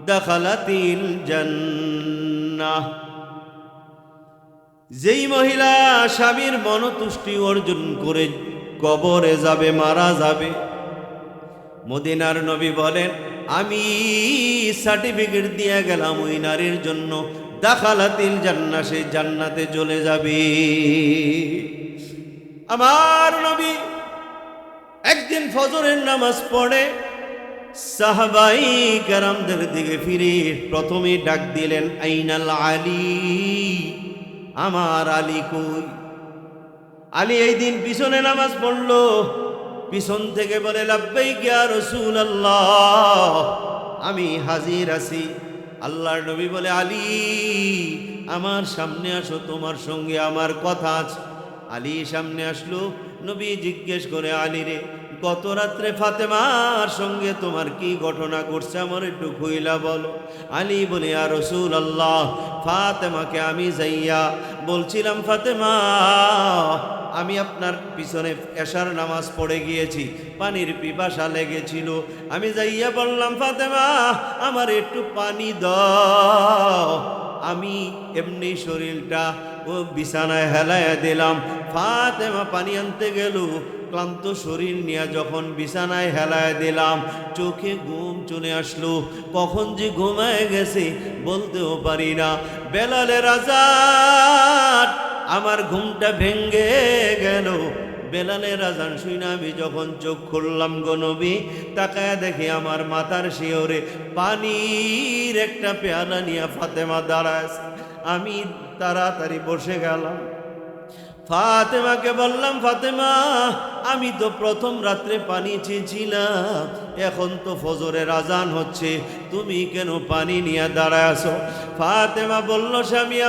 দাখালাতিল জান্নাহ। যেই মহিলা স্বামীর মনোতুষ্টি অর্জন করে কবরে যাবে, মারা যাবে, মদিনার নবী বলেন, আমি সার্টিফিকেট দিয়ে গেলাম ওই নারীর জন্য, দাখালাতিল জান্নাহ, সে জান্নাতে চলে যাবে। আমার নবী একদিন ফজরের নামাজ পড়ে সাহাবাই কেরামদের দিকে ফিরে প্রথমে ডাক দিলেন, আইনাল আলী, আমার আলী কই? আলী এই দিন পিছনে নামাজ পড়লো, পিছন থেকে বলে, লাব্বাইক ইয়া রাসূলুল্লাহ, আমি হাজির আছি। আল্লাহর নবী বলে, আলী আমার সামনে আসো, তোমার সঙ্গে আমার কথা আছে। আলী সামনে আসলো। নবী জিজ্ঞেস করে, আলী রে, গত রাত্রে ফাতেমার সঙ্গে তোমার কি ঘটনা ঘটছে আমার একটু খুইলা বলো। আলী বলে, ইয়া রাসূলুল্লাহ, ফাতেমাকে আমি যাইয়া বলছিলাম, ফাতেমা আমি আপনার পিছনে এশার নামাজ পড়ে গিয়েছি, পানির পিপাসা লেগেছিল, আমি যাইয়া বললাম, ফাতেমা আমার একটু পানি দাও। আমি এমনি শরীরটা ও বিছানায় হেলাইয়া দিলাম। ফাতেমা পানি আনতে গেল, ক্লান্ত শরীর নিয়ে যখন বিছানায় হেলায় দিলাম, চোখে ঘুম চলে আসলো। কখন যে ঘুমায় গেছে বলতেও পারি না। বেলালের আযান, আমার ঘুমটা ভেঙ্গে গেল। বেলালের আযান শুনে আমি যখন চোখ খুললাম গো নবী, তাকায় দেখি আমার মাথার শিওরে পানির একটা পেয়ালা নিয়ে ফাতেমা দাঁড়ায়। আমি তাড়াতাড়ি বসে গেলাম, ফাতেমাকে বললাম, ফাতেমা আমি তো প্রথম রাত্রে পানি চেয়েছিলাম, এখন তো ফজরের আজান হচ্ছে, তুমি কেন পানি নিয়ে দাঁড়ায় আছো? ফাতেমা বলল, স্বামী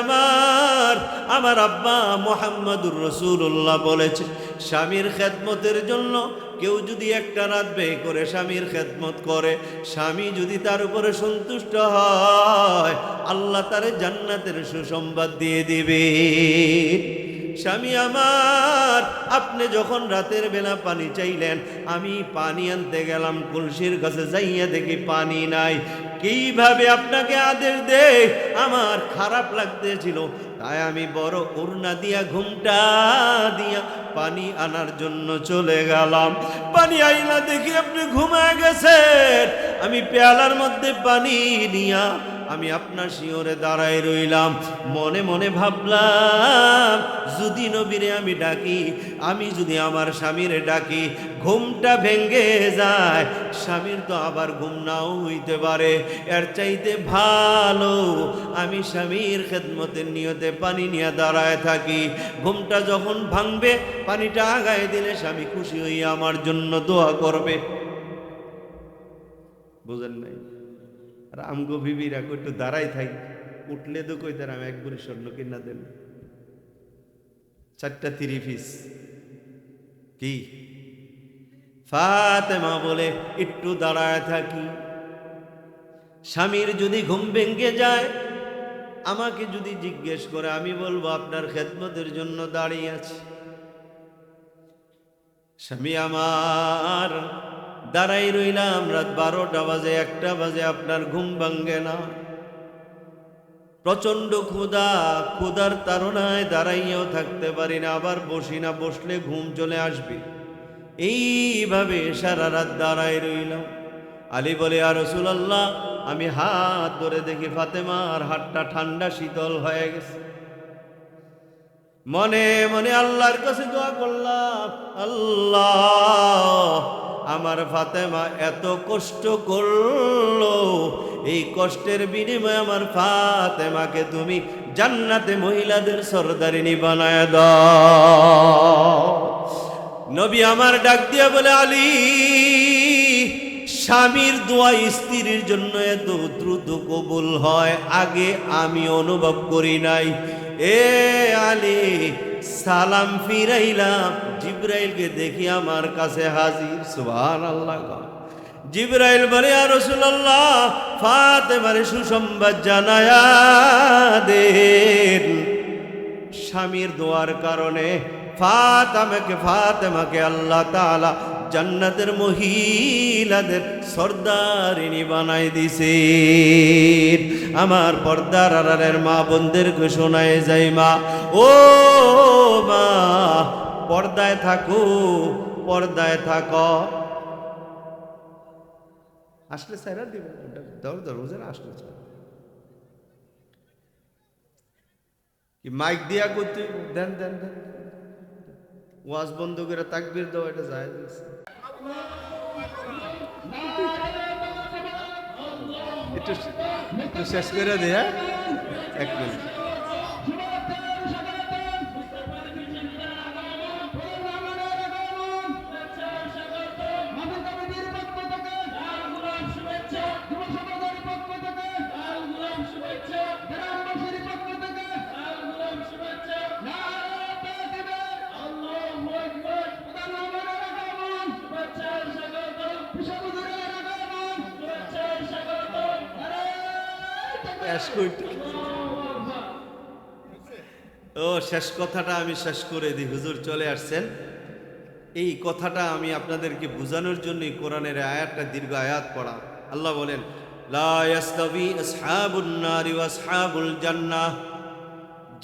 আমার আব্বা মুহাম্মদুর রাসূলুল্লাহ বলেছে, স্বামীর খেদমতের জন্য কেউ যদি একটা রাত ব্যয় করে স্বামীর খেদমত করে, স্বামী যদি তার উপরে সন্তুষ্ট হয়, আল্লাহ তারে জান্নাতের সুসংবাদ দিয়ে দিবে। স্বামী আমার, আপনি যখন রাতের বেলা পানি চাইলেন, আমি পানি আনতে গেলাম, কলসির কাছে যাইয়া দেখি পানি নাই। কিভাবে আপনাকে আদেশ দে, আমার খারাপ লাগতেছিল, তাই আমি বড় ওড়না দিয়া ঘুমটা দিয়া পানি আনার জন্য চলে গেলাম। পানি আইনা দেখি আপনি ঘুমায় গেছেন। আমি পেয়ালার মধ্যে পানি নিয়া আমি আপনার শিওরে দাঁড়ায় রইলাম। মনে মনে ভাবলাম, যদি নবীরে আমি ডাকি, আমি যদি আমার স্বামীরে ডাকি, ঘুমটা ভেঙ্গে যায়, স্বামীর তো আবার ঘুম নাও হইতে পারে। এর চাইতে ভালো আমি স্বামীর খেদমতের নিয়তে পানি নিয়ে দাঁড়ায় থাকি। ঘুমটা যখন ভাঙবে, পানিটা আগায় দিলে স্বামী খুশি হইয়া আমার জন্য দোয়া করবে। বুঝেন নাই? আর আমগো বিবিরা একটু দাঁড়াই থাকি, উঠলে তো কই তার আমি 1 ভরি স্বর্ণ কিনা দেন, 4টা 3 পিস। কি ফাতেমা বলে একটু দাঁড়ায় থাকি। স্বামীর যদি ঘুম ভেঙে যায়, আমাকে যদি জিজ্ঞেস করে, আমি বলবো আপনার খেদমতের জন্য দাঁড়িয়ে আছি। স্বামী আমার দাঁড়াই রইলাম, রাত 12টা বাজে, 1টা বাজে, আপনার ঘুম ভাঙ্গে না। প্রচন্ড ক্ষুধা, ক্ষুধার তাড়নায় দাঁড়াইয়াও থাকতে পারি না, আবার বসি না, বসলে ঘুম চলে আসবে। এইভাবে সারা রাত দাঁড়াই রইলাম। আলী বলে, ইয়া রাসূলুল্লাহ, আমি হাত ধরে দেখি ফাতেমার হাতটা ঠান্ডা শীতল হয়ে গেছে। মনে মনে আল্লাহর কাছে দোয়া করলাম, আল্লাহ, আমার ফাতেমা এত কষ্ট করলো, এই কষ্টের বিনিময়ে আমার ফাতেমাকে তুমি জান্নাতে মহিলাদের সরদারিনী বানায় দাও। নবী আমার ডাক দিয়া বলে, আলী, স্বামীর দোয়া স্ত্রীর জন্য এত দ্রুত কবুল হয়, আগে আমি অনুভব করি নাই। এ আলী, সালাম ফিরাইলাম, জিবরাইলকে দেখি আমার কাছে হাজির। সুবহানাল্লাহ। জিবরাইল বলে, ইয়া রাসূলুল্লাহ, ফাতেমারে সুসংবাদ জানায়া দেন, স্বামীর দোয়ার কারণে ফাতেমাকে আল্লাহ তাআলা জান্নাতের মহিলাদের সরদারিনী বানাই দিছে। আমার পর্দার আড়ালের মা বোনদেরকে শোনায় যাই, মা, ও মা, পর্দায় থাকো, পর্দায় থাকো। আসলে সাইরা দিবেন, দরজা আসলে কি মাইক দিয়া করতে দেন দেন দেন, ওয়াজ বন্ধ করে তাকবীর দাও, এটা জায়েজ আছে। একটু শেষ করে দে, হ্যাঁ, 1 মিনিট। ও শেষ কথাটা আমি শেষ করে দিই, হুজুর চলে আসছেন। এই কথাটা আমি আপনাদেরকে বোঝানোর জন্যই কোরআনের আয়াতটা, দীর্ঘ আয়াত পড়া। আল্লাহ বলেন, লা ইয়াস্তাবি আসহাবুন নারি ওয়া আসহাবুল জান্নাহ,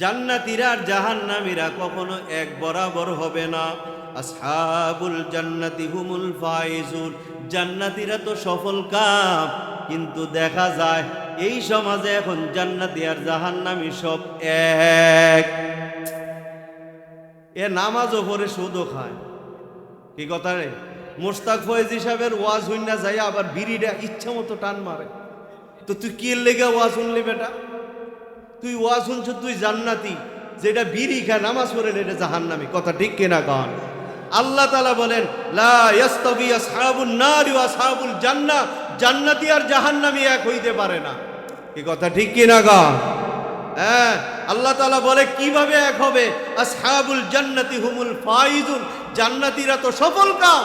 জান্নাতীরা আর জাহান্নামীরা কখনো এক বরাবর হবে না। আসহাবুল জান্নাতি হুমুল ফাইজুন, জান্নাতীরা তো সফল কাম, কিন্তু দেখা যায় এই সমাজে এখন জান্নাতি আর জাহান্নামী সব এক। এ নামাজও পড়ে সুদও খায়। কি কথা রে? মোশতাক ফয়েজি সাহেবের ওয়াজ হইন না যাই, আবার বিড়িটা ইচ্ছা মতো টান মারে। তো তুই কি লেগে ওয়াজ শুনলি বেটা? তুই ওয়াজ শুনছ, তুই জান্নাতি, যেটা বিড়ি খায় নামাজ পড়ে এটা জাহান্নামী। কথা ঠিক কিনা কন? আল্লাহ তাআলা বলেন, লা ইয়াস্তাবি আসহাবুন নারি ওয়া আসহাবুল জান্নাহ, জান্নাতি আর জাহান্নামী এক হইতে পারে না। কি কথা ঠিক কিনা কন? হ্যাঁ, আল্লাহ তাআলা বলে কিভাবে এক হবে? আসহাবুল জান্নাতি হুমুল ফাইজুন, জান্নাতীরা তো সফল কাম,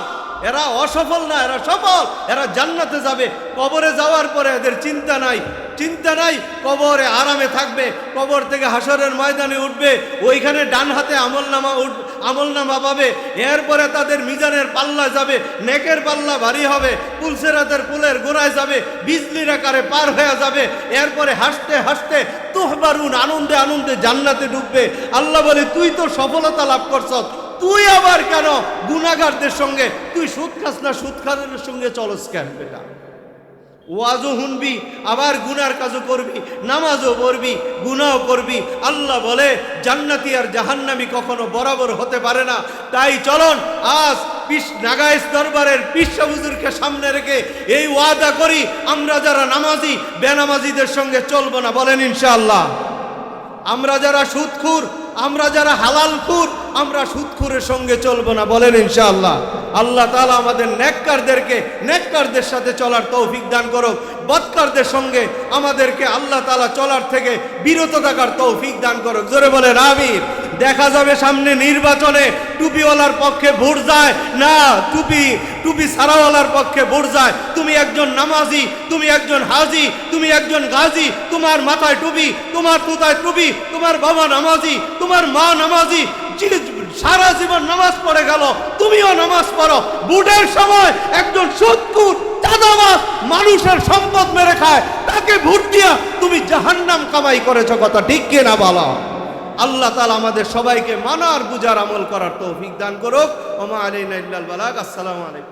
এরা অসফল না, এরা সফল, এরা জান্নাতে যাবে। কবরে যাওয়ার পরে এদের চিন্তা নাই, চিন্তা নাই, কবরে আরামে থাকবে। কবর থেকে হাসরের ময়দানে উঠবে, ওইখানে ডান হাতে আমলনামা পাবে। এরপরে তাদের মিজানের পাল্লা যাবে, নেকের পাল্লা ভারী হবে, পুলসেরাতের পুলের গোড়ায় যাবে, বিজলির আকারে পার হয়ে যাবে। এরপরে হাসতে হাসতে তুহবারুন, আনন্দে আনন্দে জান্নাতে ঢুকবে। আল্লাহ বলে, তুই তো সফলতা লাভ করছ, তুই আবার কেন গুনাহগারদের সঙ্গে, তুই সুদ খাস না, সুদখারের সঙ্গে চলস কেন বেটা? ওয়াজও শুনবি, আবার গুনার কাজও করবি, নামাজও পড়বি, গুনাও করবি। আল্লাহ বলে জান্নাতি আর জাহান্নামী কখনো বরাবর হতে পারে না। তাই চলন আজ নাগাইশ দরবারের পিসা হুজুরকে সামনে রেখে এই ওয়াদা করি, আমরা যারা নামাজি বেনামাজিদের সঙ্গে চলবো না, বলেন ইনশাআল্লাহ। আমরা যারা সুদখুর, আমরা যারা হালালখুর, আমরা সুদখুরের সঙ্গে চলবো না, বলেন ইনশাআল্লাহ। আল্লাহ তাআলা আমাদের নেককারদেরকে নেককারদের সাথে চলার তৌফিক দান করুক, বদকারদের সঙ্গে আমাদেরকে আল্লাহ তাআলা চলার থেকে বিরত থাকার তৌফিক দান করুক। জোরে বলেন আমিন। দেখা যাবে সামনে নির্বাচনে টুপিওয়ালার পক্ষে ভোট যায় না, টুপি সারাওয়ালার পক্ষে ভোট যায়। তুমি একজন নামাজি, তুমি একজন হাজি, তুমি একজন গাজী, তোমার মাথায় টুপি, তোমার তুতায় টুপি, তোমার বাবা নামাজি, তোমার মা নামাজি, সারা জীবন নামাজ পড়ে গেল, তুমিও নামাজ পড়ো। ভোটের সময় একজন সুদখোর চাঁদাবাজ মানুষের সম্পদ মেরে খায়, তাকে ভোট দিয়া তুমি জাহান্নাম কামাই করেছো, কথা ঠিক কিনা বলো? আল্লাহ তাআলা আমাদের সবাইকে মানার বুঝার আমল করার তৌফিক দান করুক। ওয়া মা আলাইনা ইল্লাল বালাগ। আসসালামু আলাইকুম।